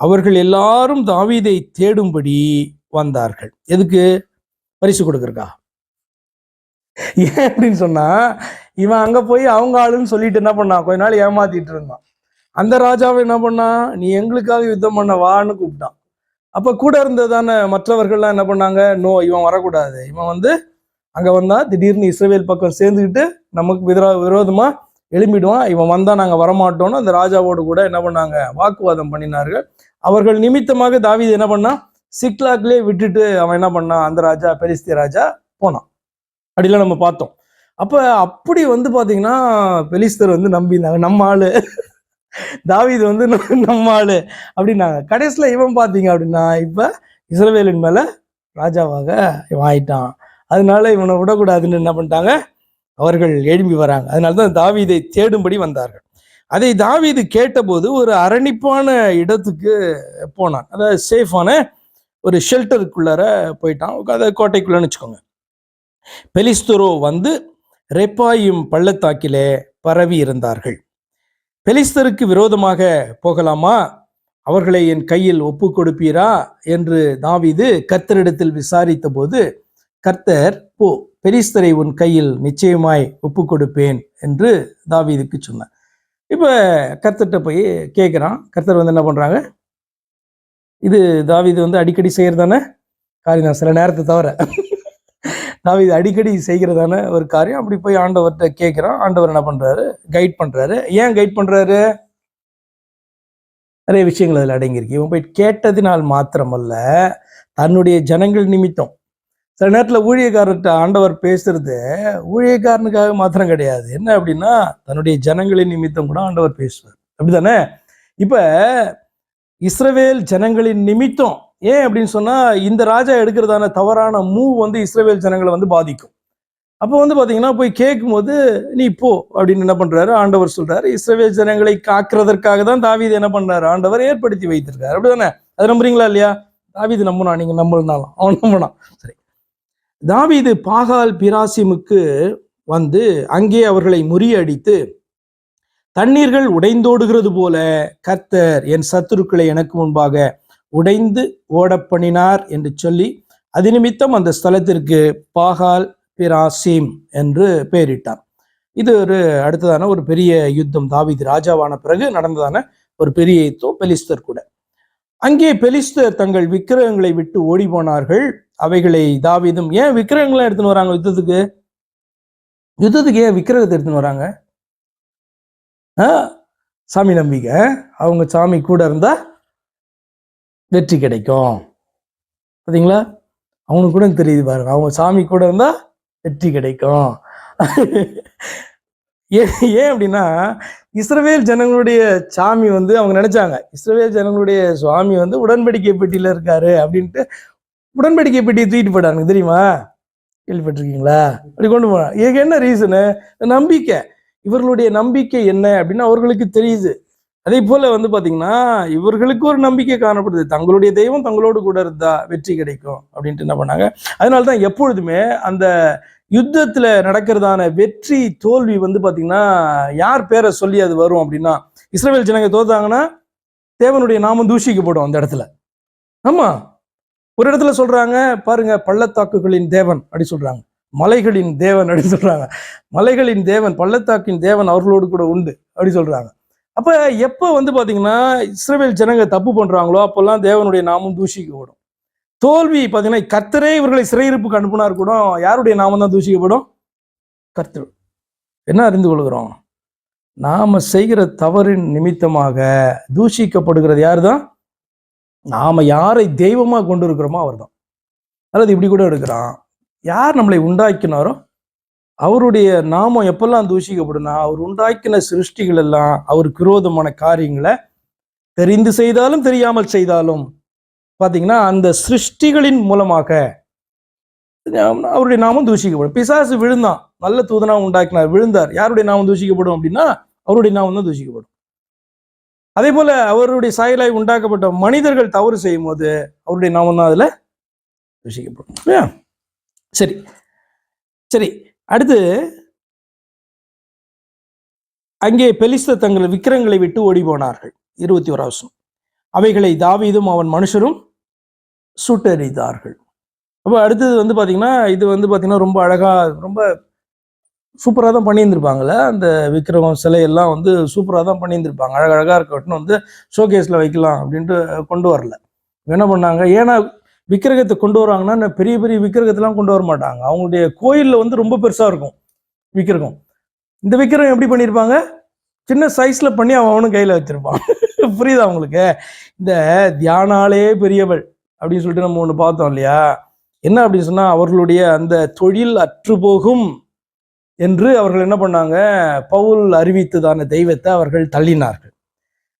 அவர்கள் எல்லாரும் தாவீதை தேடும்படி வந்தார்கள். எதுக்கு? பரிசு கொடுக்கறக்கா? ஏன் அப்படின்னு சொன்னா, இவன் அங்க போய் அவங்க ஆளுன்னு சொல்லிட்டு என்ன பண்ணான், கொஞ்ச நாள் ஏமாத்திட்டு இருந்தான். அந்த ராஜாவை என்ன பண்ணான், நீ எங்களுக்காக யுத்தம் பண்ண வான்னு கூப்பிட்டான். அப்ப கூட இருந்ததான மற்றவர்கள்லாம் என்ன பண்ணாங்க, நோ, இவன் வரக்கூடாது, இவன் அங்க வந்தா திடீர்னு இஸ்ரவேல் பக்கம் சேர்ந்துக்கிட்டு நமக்கு விரோதமா எழும்பிடுவான், இவன் வந்தா நாங்க வரமாட்டோம்னு அந்த ராஜாவோடு கூட என்ன பண்ணாங்க, வாக்குவாதம் பண்ணினார்கள். அவர்கள் நிமித்தமாக தாவீது என்ன பண்ணான், சிக்லாக்லேயே விட்டுட்டு அவன் என்ன பண்ணான், அந்த ராஜா பெலிஸ்திய ராஜா போனான். அப்படிலாம் நம்ம பார்த்தோம். அப்ப அப்படி பாத்தீங்கன்னா பெலிஸ்தர் நம்பினாங்க, நம்ம ஆளு தாவீது நம்ம ஆளு அப்படின்னாங்க. கடைசியில இவன் பாத்தீங்க அப்படின்னா இப்ப இஸ்ரவேலின் மேல ராஜாவாக இவன் ஆயிட்டான். அதனால இவனை விடக்கூடாதுன்னு என்ன பண்ணிட்டாங்க, அவர்கள் எழும்பி வராங்க. அதனாலதான் தாவீதை தேடும்படி வந்தார்கள். அதை தாவீது கேட்டபோது ஒரு அரணிப்பான இடத்துக்கு போனான். அதாவது சேஃபான ஒரு ஷெல்டருக்குள்ளார போயிட்டான். அதை கோட்டைக்குள்ளன்னு வச்சுக்கோங்க. பெலிஸ்தரோ ரெப்பாயும் பள்ளத்தாக்கிலே பரவி இருந்தார்கள். பெலிஸ்தருக்கு விரோதமாக போகலாமா, அவர்களை என் கையில் ஒப்பு கொடுப்பீரா என்று தாவீது கர்த்தரிடத்தில் விசாரித்த போது, கர்த்தர், போ, பெலிஸ்தரை உன் கையில் நிச்சயமாய் ஒப்பு கொடுப்பேன் என்று தாவீதுக்கு சொன்னார். இப்ப கர்த்தர்கிட்ட போய் கேட்கிறான். கர்த்தர் என்ன பண்றாங்க, இது தாவீது அடிக்கடி செய்யறதானே காரியம் தான், சில நேரத்தை தவிர தாவீது அடிக்கடி செய்கிறதான ஒரு காரியம். அப்படி போய் ஆண்டவர்கிட்ட கேட்கிறான். ஆண்டவர் என்ன பண்றாரு, கைட் பண்றாரு. ஏன் கைட் பண்றாரு, நிறைய விஷயங்கள் அதில் அடங்கியிருக்கு. இவன் போய் கேட்டதினால் மாத்திரமல்ல, தன்னுடைய ஜனங்கள் நிமித்தம். சில நேரத்தில் ஊழியக்காரர்கிட்ட ஆண்டவர் பேசுறது ஊழியக்காரனுக்காக மாத்திரம் கிடையாது. என்ன அப்படின்னா, தன்னுடைய ஜனங்களின் நிமித்தம் கூட ஆண்டவர் பேசுவார். அப்படிதானே? இப்ப இஸ்ரவேல் ஜனங்களின் நிமித்தம். ஏன் அப்படின்னு சொன்னா, இந்த ராஜா எடுக்கிறதான தவறான மூவ் இஸ்ரவேல் ஜனங்களை பாதிக்கும். அப்போ பாத்தீங்கன்னா போய் கேட்கும் போது, நீ போ அப்படின்னு என்ன பண்றாரு, ஆண்டவர் சொல்றாரு. இஸ்ரவேல் ஜனங்களை காக்கிறதற்காக தான் தாவீது என்ன பண்றாரு, ஆண்டவர் ஏற்படுத்தி வைத்திருக்காரு. அப்படிதானே? அது நம்புறீங்களா இல்லையா? தாவீது நம்பினா, நீங்க நம்பினாலும் அவன் நம்பினான். சரி, தாவீது பாகால் பிராசிமுக்கு அங்கே அவர்களை முறியடித்து, தண்ணீர்கள் உடைந்தோடுகிறது போல கர்த்தர் என் சத்துருக்களை எனக்கு முன்பாக உடைந்து ஓடப்பண்ணினார் என்று சொல்லி, அது நிமித்தம் அந்த ஸ்தலத்திற்கு பாகால் பிராசிம் என்று பெயரிட்டார். இது அடுத்ததான ஒரு பெரிய யுத்தம். தாவீது ராஜாவான பிறகு நடந்ததான ஒரு பெரிய யுத்தம் பெலிஸ்தர் கூட. அங்கே பெலிஸ்தர் தங்கள் விக்கிரகங்களை விட்டு ஓடி போனார்கள். அவைகளை தாவீதும், ஏன் விக்கிரகங்களை எடுத்துன்னு வராங்க யுத்தத்துக்கு? ஏன் விக்கிரகத்தை எடுத்துன்னு வராங்க? சாமி நம்பிக்கை. அவங்க சாமி கூட இருந்தா வெற்றி கிடைக்கும். பார்த்தீங்களா? அவனுக்கு கூட தெரியுது பாருங்க, அவங்க சாமி கூட இருந்தா வெற்றி கிடைக்கும். ஏன் அப்படின்னா, இஸ்ரவேல் ஜனங்களுடைய சாமி அவங்க நினைச்சாங்க, இஸ்ரவேல் ஜனங்களுடைய சுவாமி உடன்படிக்கை பெட்டியில இருக்காரு அப்படின்ட்டு உடன்படிக்கை பெட்டியை தூக்கிட்டு போயிட்டாங்க. தெரியுமா? கேள்விப்பட்டிருக்கீங்களா? அப்படி கொண்டு போனாங்க. இதுக்கு என்ன ரீசனு? நம்பிக்கை. இவர்களுடைய நம்பிக்கை என்ன அப்படின்னு அவர்களுக்கு தெரியுது. அதே போல பாத்தீங்கன்னா இவர்களுக்கு ஒரு நம்பிக்கை காணப்படுது, தங்களுடைய தெய்வம் தங்களோடு கூட இருந்தா வெற்றி கிடைக்கும் அப்படின்ட்டு என்ன பண்ணாங்க. அதனாலதான் எப்பொழுதுமே அந்த யுத்தத்துல நடக்கிறதான வெற்றி தோல்வி பாத்தீங்கன்னா யார் பேரை சொல்லி அது வரும் அப்படின்னா, இஸ்ரவேல் ஜனங்க தோத்தாங்கன்னா தேவனுடைய நாமம் தூஷிக்கப்படும் அந்த இடத்துல. ஆமா, ஒரு இடத்துல சொல்றாங்க பாருங்க, பள்ளத்தாக்குகளின் தேவன் அப்படி சொல்றாங்க, மலைகளின் தேவன் அப்படின்னு சொல்றாங்க. மலைகளின் தேவன், பள்ளத்தாக்கின் தேவன் அவர்களோடு கூட உண்டு அப்படி சொல்றாங்க. அப்ப எப்ப பாத்தீங்கன்னா இஸ்ரவேல் ஜனங்க தப்பு பண்றாங்களோ அப்பெல்லாம் தேவனுடைய நாமம் தூஷிக்கப்படும். தோல்வி பாத்தீங்கன்னா கர்த்தரே இவர்களை சிறையிருப்புக்கு அனுப்புனார் கூட யாருடைய நாமம் தான் தூஷிக்கப்படும்? கர்த்தர். என்ன அறிந்து கொள்கிறோம்? நாம செய்கிற தவறின் நிமித்தமாக தூஷிக்கப்படுகிறது யாருதான்? நாம யாரை தெய்வமா கொண்டு இருக்கிறோமோ அவர் தான். அல்லது இப்படி கூட எடுக்கிறான், யார் நம்மளை உண்டாக்கினாரோ அவருடைய நாமம் எப்பெல்லாம் தூஷிக்கப்படுனா, அவர் உண்டாக்கின சிருஷ்டிகள் எல்லாம் அவருக்கு விரோதமான காரியங்களை தெரிந்து செய்தாலும் தெரியாமல் செய்தாலும் பாத்தீங்கன்னா அந்த சிருஷ்டிகளின் மூலமாக அவருடைய நாமம் தூஷிக்கப்படும். பிசாசு விழுந்தான், நல்ல தூதனா உண்டாக்கினார், விழுந்தார், யாருடைய நாமம் தூஷிக்கப்படும் அப்படின்னா அவருடைய நாமம் தான் தூஷிக்கப்படும். அதே போல அவருடைய சாயலாய் உண்டாக்கப்பட்ட மனிதர்கள் தவறு செய்யும் போது அவருடைய நாமம் தான் அதுல தூஷிக்கப்படும். சரி சரி. அடுத்து அங்கே பெலிஸ்தர் தங்கள் விக்கிரங்களை விட்டு ஓடி போனார்கள். 21 வருஷம். அவைகளை தாவீதும் அவன் மனுஷரும் சுட்டெரித்தார்கள். அப்போ அடுத்தது வந்து பார்த்தீங்கன்னா, இது வந்து பார்த்தீங்கன்னா ரொம்ப அழகா, ரொம்ப சூப்பராக தான் பண்ணியிருந்திருப்பாங்கல்ல. அந்த விக்கிரகம் சிலையெல்லாம் வந்து சூப்பராக தான் பண்ணியிருந்திருப்பாங்க. அழகழகாக இருக்கட்டும் வந்து ஷோகேஸில் வைக்கலாம் அப்படின்ட்டு கொண்டு வரல. என்ன பண்ணாங்க, ஏன்னா விக்கிரகத்தை கொண்டு வராங்கன்னா பெரிய பெரிய விக்கிரகத்தெல்லாம் கொண்டு வர மாட்டாங்க. அவங்களுடைய கோயிலில் வந்து ரொம்ப பெருசாக இருக்கும் விக்கிரகம். இந்த விக்கிரகம் எப்படி பண்ணியிருப்பாங்க, சின்ன சைஸில் பண்ணி அவனும் கையில் வச்சிருப்பான். புரியுதா உங்களுக்கு? இந்த தியானாலே பெரியவள் அப்படின்னு சொல்லிட்டு நம்ம ஒன்று பார்த்தோம் இல்லையா? என்ன அப்படின்னு சொன்னால், அவர்களுடைய அந்த தொழில் அற்று போகும் என்று அவர்கள் என்ன பண்ணாங்க, பவுல் அறிவித்ததான தெய்வத்தை அவர்கள் தள்ளினார்கள்.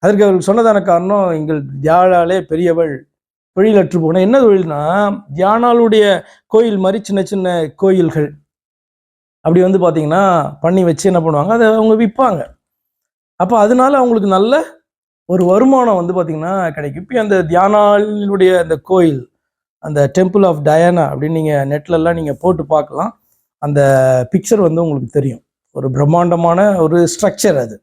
அதற்கு அவர்கள் சொன்னதான காரணம், எங்கள் தியானாலே பெரியவள் தொழிலற்று போன. என்ன தொழில்னா, தியானாளுடைய கோயில் மாதிரி சின்ன சின்ன கோயில்கள் அப்படி வந்து பார்த்தீங்கன்னா பண்ணி வச்சு என்ன பண்ணுவாங்க, அதை அவங்க விற்பாங்க. அப்போ அதனால அவங்களுக்கு நல்ல ஒரு வருமானம் வந்து பார்த்தீங்கன்னா கிடைக்கும். இப்போ அந்த தியானாளுடைய அந்த கோயில், அந்த டெம்பிள் ஆஃப் டயானா அப்படின்னு நீங்கள் நெட்லலாம் நீங்கள் போட்டு பார்க்கலாம். அந்த பிக்சர் வந்து உங்களுக்கு தெரியும். ஒரு பிரம்மாண்டமான ஒரு ஸ்ட்ரக்சர் அது,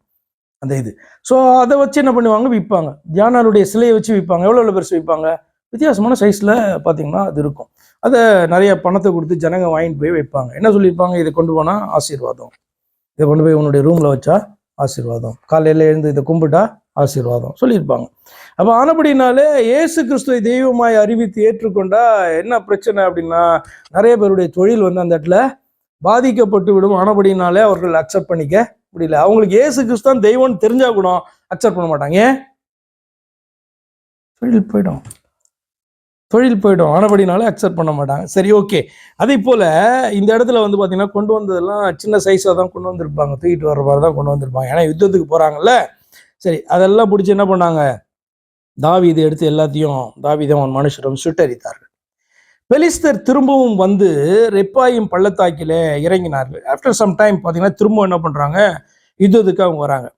அந்த இது. ஸோ அதை வச்சு என்ன பண்ணுவாங்க, விற்பாங்க. தியானாளுடைய சிலையை வச்சு விற்பாங்க. எவ்வளோ பெருசு விற்பாங்க, வித்தியாசமான சைஸில் பார்த்தீங்கன்னா அது இருக்கும். அதை நிறைய பணத்தை கொடுத்து ஜனங்க வாங்கிட்டு போய் வைப்பாங்க. என்ன சொல்லியிருப்பாங்க, இதை கொண்டு போனால் ஆசீர்வாதம், இதை கொண்டு போய் உன்னுடைய ரூமில் வச்சா ஆசீர்வாதம், காலையில் எழுந்து இதை கும்பிட்டா ஆசீர்வாதம் சொல்லியிருப்பாங்க. அப்போ ஆனபடினாலே இயேசு கிறிஸ்துவை தெய்வமாய் அறிவித்து ஏற்றுக்கொண்டா என்ன பிரச்சனை அப்படின்னா, நிறைய பேருடைய தொழில் வந்து அந்த இடத்துல பாதிக்கப்பட்டு விடும். ஆனபடினாலே அவர்கள் அக்செப்ட் பண்ணிக்க முடியல. அவங்களுக்கு இயேசு கிறிஸ்து தான் தெய்வம்னு தெரிஞ்சா கூட அக்செப்ட் பண்ண மாட்டாங்க. ஏன்? தொழில் போயிடும். ஆனபடினாலே அக்செப்ட் பண்ண மாட்டாங்க. சரி, ஓகே. அதே போல் இந்த இடத்துல வந்து பார்த்தீங்கன்னா கொண்டு வந்ததெல்லாம் சின்ன சைஸாக தான் கொண்டு வந்திருப்பாங்க, தூக்கிட்டு வர்ற மாதிரி தான் கொண்டு வந்திருப்பாங்க. ஏன்னா யுத்தத்துக்கு போகிறாங்கல்ல. சரி, அதெல்லாம் பிடிச்சி என்ன பண்ணாங்க, தாவீது எடுத்து எல்லாத்தையும் தாவீது அவன் மனுஷரும் சுட்டரித்தார்கள். பெலிஸ்தர் திரும்பவும் வந்து ரெப்பாயும் பள்ளத்தாக்கில இறங்கினார்கள். ஆஃப்டர் சம் டைம் பார்த்தீங்கன்னா திரும்பவும் என்ன பண்ணுறாங்க, யுத்தத்துக்கு அவங்க வராங்க.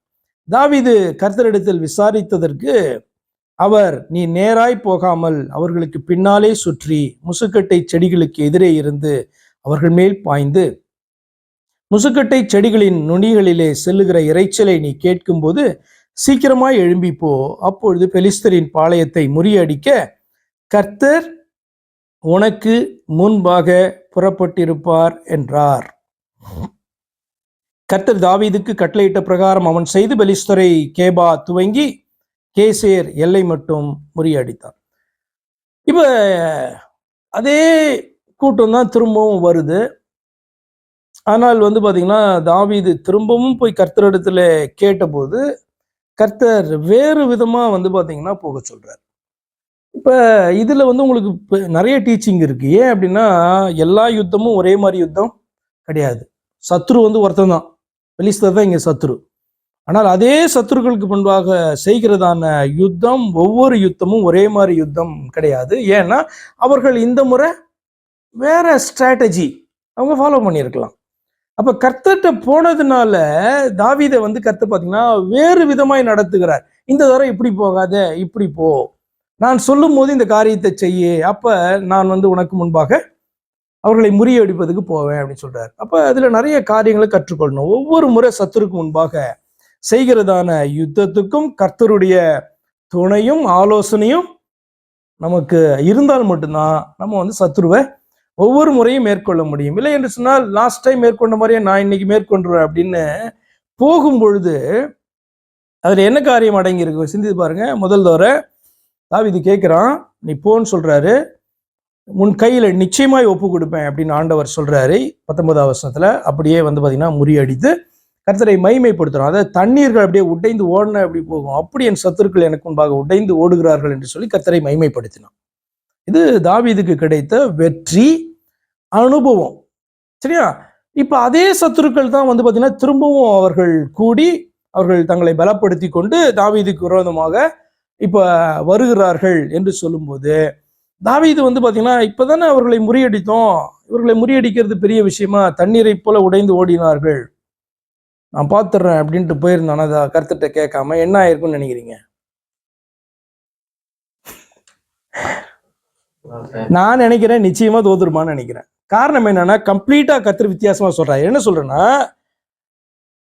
தாவீது கர்த்தரிடத்தில் விசாரித்ததற்கு அவர், நீ நேராய் போகாமல் அவர்களுக்கு பின்னாலே சுற்றி முசுக்கட்டை செடிகளுக்கு எதிரே இருந்து அவர்கள் மேல் பாய்ந்து முசுக்கட்டை செடிகளின் நுனிகளிலே செல்லுகிற இறைச்சலை நீ கேட்கும்போது சீக்கிரமாய் எழும்பிப்போ, அப்பொழுது பெலிஸ்தரின் பாளையத்தை முறியடிக்க கர்த்தர் உனக்கு முன்பாக புறப்பட்டிருப்பார் என்றார். கர்த்தர் தாவீதுக்கு கட்டளையிட்ட பிரகாரம் அவன் செய்து பெலிஸ்தரை கேபா துவங்கி கேசேர் எல்லை மட்டும் முறியடித்தார். இப்ப அதே கூட்டம் தான் திரும்பவும் வருது. ஆனால் வந்து பாத்தீங்கன்னா தாவீது திரும்பவும் போய் கர்த்தரிடத்துல கேட்டபோது கர்த்தர் வேறு விதமா வந்து பாத்தீங்கன்னா போக சொல்றார். இப்ப இதுல வந்து உங்களுக்கு நிறைய டீச்சிங் இருக்கு. ஏன் அப்படின்னா, எல்லா யுத்தமும் ஒரே மாதிரி யுத்தம் கிடையாது. சத்ரு வந்து ஒருத்தன் தான், பெலிஸ்தர் தான் இங்க சத்ரு. ஆனால் அதே சத்துருக்களுக்கு முன்பாக செய்கிறதான யுத்தம், ஒவ்வொரு யுத்தமும் ஒரே மாதிரி யுத்தம் கிடையாது. ஏன்னா அவர்கள் இந்த முறை வேற ஸ்ட்ராட்டஜி அவங்க ஃபாலோ பண்ணியிருக்கலாம். அப்ப கர்த்தர்கிட்ட போனதுனால தாவீதை வந்து கர்த்தர் பார்த்தீங்கன்னா வேறு விதமாய் நடத்துகிறார். இந்த தடவை இப்படி போகாத, இப்படி போ, நான் சொல்லும் போது இந்த காரியத்தை செய்ய, அப்ப நான் வந்து உனக்கு முன்பாக அவர்களை முறியடிப்பதுக்கு போவேன் அப்படின்னு சொல்றாரு. அப்ப அதுல நிறைய காரியங்களை கற்றுக்கொள்ளணும். ஒவ்வொரு முறை சத்துருக்கு முன்பாக செய்கிறதான யுத்தத்துக்கும் கர்த்தருடைய துணையும் ஆலோசனையும் நமக்கு இருந்தால் மட்டும்தான் நம்ம வந்து சத்துருவை ஒவ்வொரு முறையும் மேற்கொள்ள முடியும். இல்லை என்று சொன்னால் லாஸ்ட் டைம் மேற்கொண்ட மாதிரியே நான் இன்னைக்கு மேற்கொண்டுருவேன் அப்படின்னு போகும் பொழுது அதுல என்ன காரியம் அடங்கி இருக்கு சிந்தித்து பாருங்க. முதல் தடவை தாவீது கேட்கிறான், நீ போன்னு சொல்றாரு, உன் கையில நிச்சயமாய் ஒப்பு கொடுப்பேன் அப்படின்னு ஆண்டவர் சொல்றாரு 19ஆம் வசனத்துல. அப்படியே வந்து பாத்தீங்கன்னா முறியடித்து கர்த்தரை மகிமைப்படுத்துறோம். அதாவது தண்ணீர்கள் அப்படியே உடைந்து ஓடின அப்படி போகும், அப்படி என் சத்துருக்கள் எனக்கு முன்பாக உடைந்து ஓடுகிறார்கள் என்று சொல்லி கர்த்தரை மகிமைப்படுத்தினான். இது தாவீதுக்கு கிடைத்த வெற்றி அனுபவம். சரியா? இப்ப அதே சத்துருக்கள் தான் வந்து பாத்தீங்கன்னா திரும்பவும் அவர்கள் கூடி அவர்கள் தங்களை பலப்படுத்தி கொண்டு தாவீதுக்கு விரோதமாக இப்ப வருகிறார்கள் என்று சொல்லும்போது, தாவீது வந்து பாத்தீங்கன்னா இப்பதானே அவர்களை முறியடித்தோம், இவர்களை முறியடிக்கிறது பெரிய விஷயமா, தண்ணீரை போல உடைந்து ஓடினார்கள், நான் பார்த்துடுறேன் அப்படின்ட்டு போயிருந்தானா கர்த்தர்கிட்ட கேட்காம என்ன ஆயிருக்கும்னு நினைக்கிறீங்க? நான் நினைக்கிறேன் நிச்சயமா தோத்துருமான்னு நினைக்கிறேன். காரணம் என்னன்னா கம்ப்ளீட்டா கர்த்தர் வித்தியாசமா சொல்றாரு. என்ன சொல்றேன்னா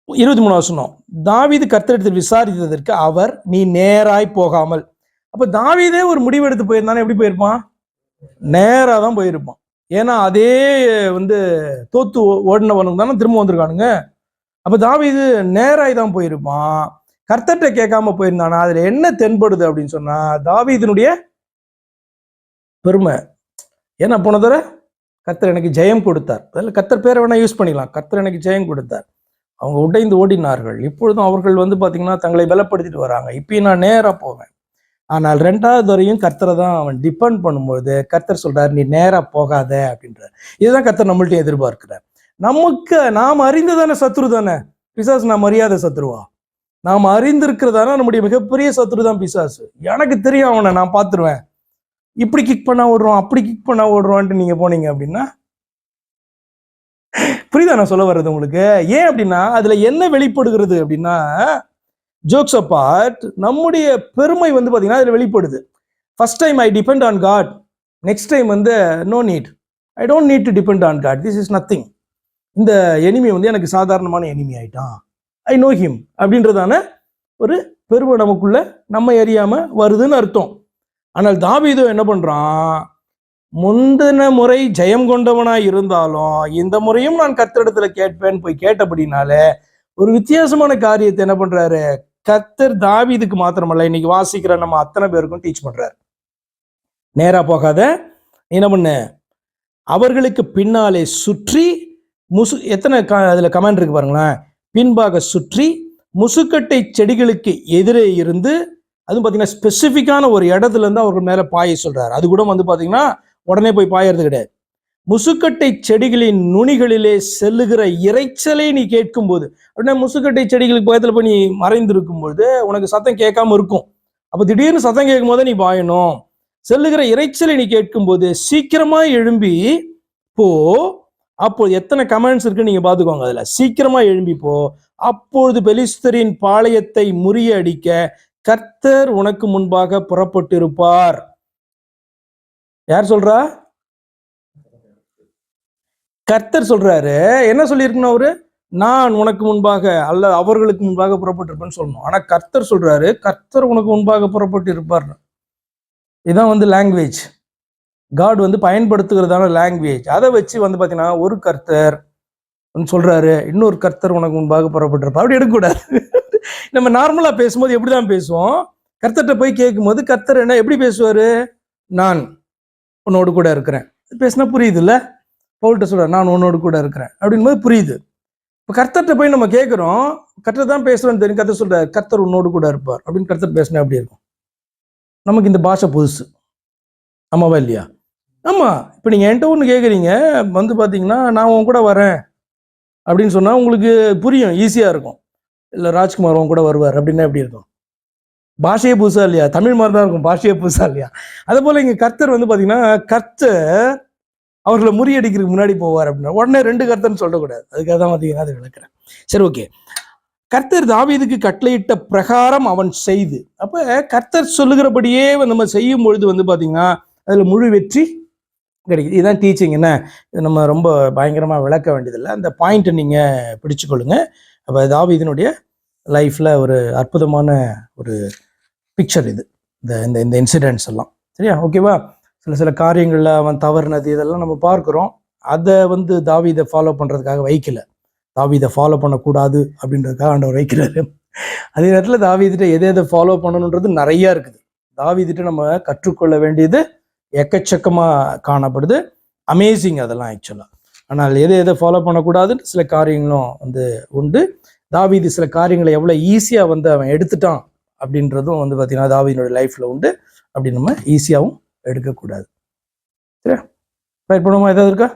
23 வசனம், தாவீது கர்த்தரிடத்தில் விசாரித்ததற்கு அவர் நீ நேராய் போகாமல். அப்ப தாவீதே ஒரு முடிவு எடுத்து போயிருந்தானே எப்படி போயிருப்பான்? நேரா தான் போயிருப்பான். ஏன்னா அதே வந்து தோத்து ஓடினவனுக்கு தானே திரும்ப வந்திருக்கானுங்க. அப்ப தாவீது நேராய் தான் போயிருப்பான். கர்த்தர்ட்ட கேட்காம போயிருந்தானா? அதுல என்ன தென்படுது அப்படின்னு சொன்னா தாவீதினுடைய பெருமை. ஏன்னா போன தடவை கர்த்தர் எனக்கு ஜெயம் கொடுத்தார். அதில் கர்த்தர் பேரை வேணா யூஸ் பண்ணிக்கலாம். கர்த்தர் எனக்கு ஜெயம் கொடுத்தார். அவங்க உடைந்து ஓடினார்கள். இப்பொழுதும் அவர்கள் வந்து பார்த்தீங்கன்னா தங்களை பலப்படுத்திட்டு வராங்க. இப்பயும் நான் நேராக போவேன். ஆனால் 2வது வரையும் கர்த்தரை தான் அவன் டிபெண்ட் பண்ணும்போது கர்த்தர் சொல்றாரு நீ நேராக போகாத அப்படின்றார். இதுதான் கர்த்தர் நம்மள்ட்ட எதிர்பார்க்கிறார். நமக்கு நாம் அறிந்ததானே சத்ரு தானே பிசாசு. நாம் அறியாத சத்ருவா? நாம் அறிந்திருக்கிறதானா நம்முடைய மிகப்பெரிய சத்ரு தான் பிசாசு. எனக்கு தெரியும் அவனை, நான் பார்த்துருவேன். இப்படி கிக் பண்ணா ஓடுறோம், அப்படி கிக் பண்ணா ஓடுறோன்ட்டு நீங்க போனீங்க அப்படின்னா புரியுதா நான் சொல்ல வர்றது உங்களுக்கு? ஏன் அப்படின்னா அதுல என்ன வெளிப்படுகிறது அப்படின்னா ஜோக்ஸ் அபார்ட் நம்முடைய பெருமை வந்து பாத்தீங்கன்னா அதுல வெளிப்படுது. First time I depend on God, next time வந்து no need, I don't need to depend on God, this is nothing. இந்த எனிமி வந்து எனக்கு சாதாரணமான எனிமி ஆயிட்டான், ஐ நோ ஹிம் அப்படின்றதான ஒரு பெருமை நமக்குள்ள நம்ம அறியாம வருதுன்னு அர்த்தம். ஆனால் தாவீதோ என்ன பண்றான்? முந்தின முறை ஜெயம் கொண்டவனாய் இருந்தாலும் இந்த முறையும் நான் கர்த்தரிடத்துல கேட்பேன் போய் கேட்டபடினால ஒரு வித்தியாசமான காரியத்தை என்ன பண்றாரு? கர்த்தர் தாவீதுக்கு மாத்திரமல்ல இன்னைக்கு வாசிக்கிற நம்ம அத்தனை பேருக்கும் டீச் பண்றாரு. நேரா போகாத, என்ன பண்ணு, அவர்களுக்கு பின்னாலே சுற்றி எத்தனை அதுல கமெண்ட் இருக்கு பாருங்களேன். பின்பாக சுற்றி முசுக்கட்டை செடிகளுக்கு எதிரே இருந்து, அதுவும் பார்த்தீங்கன்னா ஸ்பெசிஃபிக்கான ஒரு இடத்துல இருந்து அவர்கள் மேல பாய சொல்றாரு. அது கூட வந்து பார்த்தீங்கன்னா உடனே போய் பாயறது கிடையாது. முசுக்கட்டை செடிகளின் நுனிகளிலே செல்லுகிற இறைச்சலை நீ கேட்கும் போது, அப்படின்னா முசுக்கட்டை செடிகளுக்கு பக்கத்துல போய் நீ மறைந்திருக்கும் போது உனக்கு சத்தம் கேட்காம இருக்கும். அப்ப திடீர்னு சத்தம் கேட்கும் போது நீ பாயணும். செல்லுகிற இறைச்சலை நீ கேட்கும் போது சீக்கிரமா எழும்பி போ. அப்போ எத்தனை கமெண்ட்ஸ் இருக்கு நீங்க பாத்துக்கோங்க. அதுல சீக்கிரமா எழும்பி போ, அப்பொழுது பெலிஸ்தரின் பாளையத்தை முறியடிக்க கர்த்தர் உனக்கு முன்பாக புறப்பட்டிருப்பார். யார் சொல்றா? கர்த்தர் சொல்றாரு. என்ன சொல்லியிருக்கணும் அவரு? நான் உனக்கு முன்பாக அல்ல அவர்களுக்கு முன்பாக புறப்பட்டிருப்பேன்னு சொல்லணும். ஆனா கர்த்தர் சொல்றாரு கர்த்தர் உனக்கு முன்பாக புறப்பட்டு இருப்பார். இதுதான் வந்து லாங்குவேஜ். காட் வந்து பயன்படுத்துகிறதான லாங்குவேஜ். அதை வச்சு வந்து பாத்தீங்கன்னா ஒரு கர்த்தர் சொல்றாரு, இன்னொரு கர்த்தர் உனக்கு முன்பாக புறப்பட்டிருப்பார். அப்படி எடுக்கக்கூடாது. நம்ம நார்மலா பேசும்போது எப்படிதான் பேசுவோம்? கர்த்தர்கிட்ட போய் கேட்கும் போது கர்த்தர் என்ன எப்படி பேசுவாரு? நான் உன்னோடு கூட இருக்கிறேன். பேசினா புரியுது இல்ல? பவுல்கிட்ட சொல்ற நான் உன்னோடு கூட இருக்கிறேன் அப்படின் போது புரியுது. இப்போ கர்த்தர்கிட்ட போய் நம்ம கேட்கிறோம், கர்த்தர் தான் பேசுறோம்னு தெரியும். கர்த்தர் சொல்ற கர்த்தர் உன்னோடு கூட இருப்பார் அப்படின்னு கர்த்தர் பேசினா அப்படி இருக்கும். நமக்கு இந்த பாஷை புதுசு, ஆமாவா இல்லையா? ஆமா. இப்போ நீங்க என்கிட்ட ஒன்று கேட்குறீங்க, வந்து பார்த்தீங்கன்னா நான் உன் கூட வரேன் அப்படின்னு சொன்னா உங்களுக்கு புரியும், ஈஸியா இருக்கும். இல்லை ராஜ்குமார் உன் கூட வருவார் அப்படின்னா எப்படி இருக்கும்? பாஷையே புதுசா இல்லையா? தமிழ் மாதிரி தான் இருக்கும், பாஷையே புதுசா இல்லையா? அதே போல இங்க கர்த்தர் வந்து பாத்தீங்கன்னா கர்த்தர் அவர்களை முறியடிக்கிறதுக்கு முன்னாடி போவார் அப்படின்னா உடனே 2 கர்த்தர்னு சொல்லக்கூடாது. அதுக்காக தான் பார்த்தீங்கன்னா அதை விளக்குறேன். சரி, ஓகே. கர்த்தர் தாவீதுக்கு கட்டளையிட்ட பிரகாரம் அவன் செய்து, அப்ப கர்த்தர் சொல்லுகிறபடியே நம்ம செய்யும் பொழுது வந்து பாத்தீங்கன்னா அதுல முழு வெற்றி கிடைக்குது. இதுதான் டீச்சிங். என்ன இது நம்ம ரொம்ப பயங்கரமா விளக்க வேண்டியதில்லை. அந்த பாயிண்ட்டை நீங்க பிடிச்சுக்கொள்ளுங்க. அப்ப தாவீதினுடைய லைஃப்ல ஒரு அற்புதமான ஒரு பிக்சர் இது, இந்த இந்த இன்சிடென்ட்ஸ் எல்லாம். சரியா? ஓகேவா? சில காரியங்கள்ல அவன் தவறுனது இதெல்லாம் நம்ம பார்க்கிறோம். அதை வந்து தாவீதை ஃபாலோ பண்றதுக்காக வைக்கல, தாவீதை ஃபாலோ பண்ணக்கூடாது அப்படின்றதுக்காக ஆண்டவர் வைக்கிறாரு. அதே நேரத்தில் தாவீதிட்ட எதை ஃபாலோ பண்ணணுன்றது நிறைய இருக்குது. தாவீதிட்ட நம்ம கற்றுக்கொள்ள வேண்டியது எக்கச்சக்கமா காணப்படுது. அமேசிங் அதெல்லாம் ஆக்சுவலா. ஆனால் எதை ஃபாலோ பண்ணக்கூடாதுன்னு சில காரியங்களும் வந்து உண்டு. தாவீது சில காரியங்களை எவ்வளோ ஈஸியாக வந்து அவன் எடுத்துட்டான் அப்படின்றதும் வந்து பார்த்தீங்கன்னா தாவீதினுடைய லைஃப்ல உண்டு. அப்படி நம்ம ஈஸியாகவும் எடுக்கக்கூடாது. சரியா? ரைட் பண்ணுமா? ஏதாவது இருக்கா?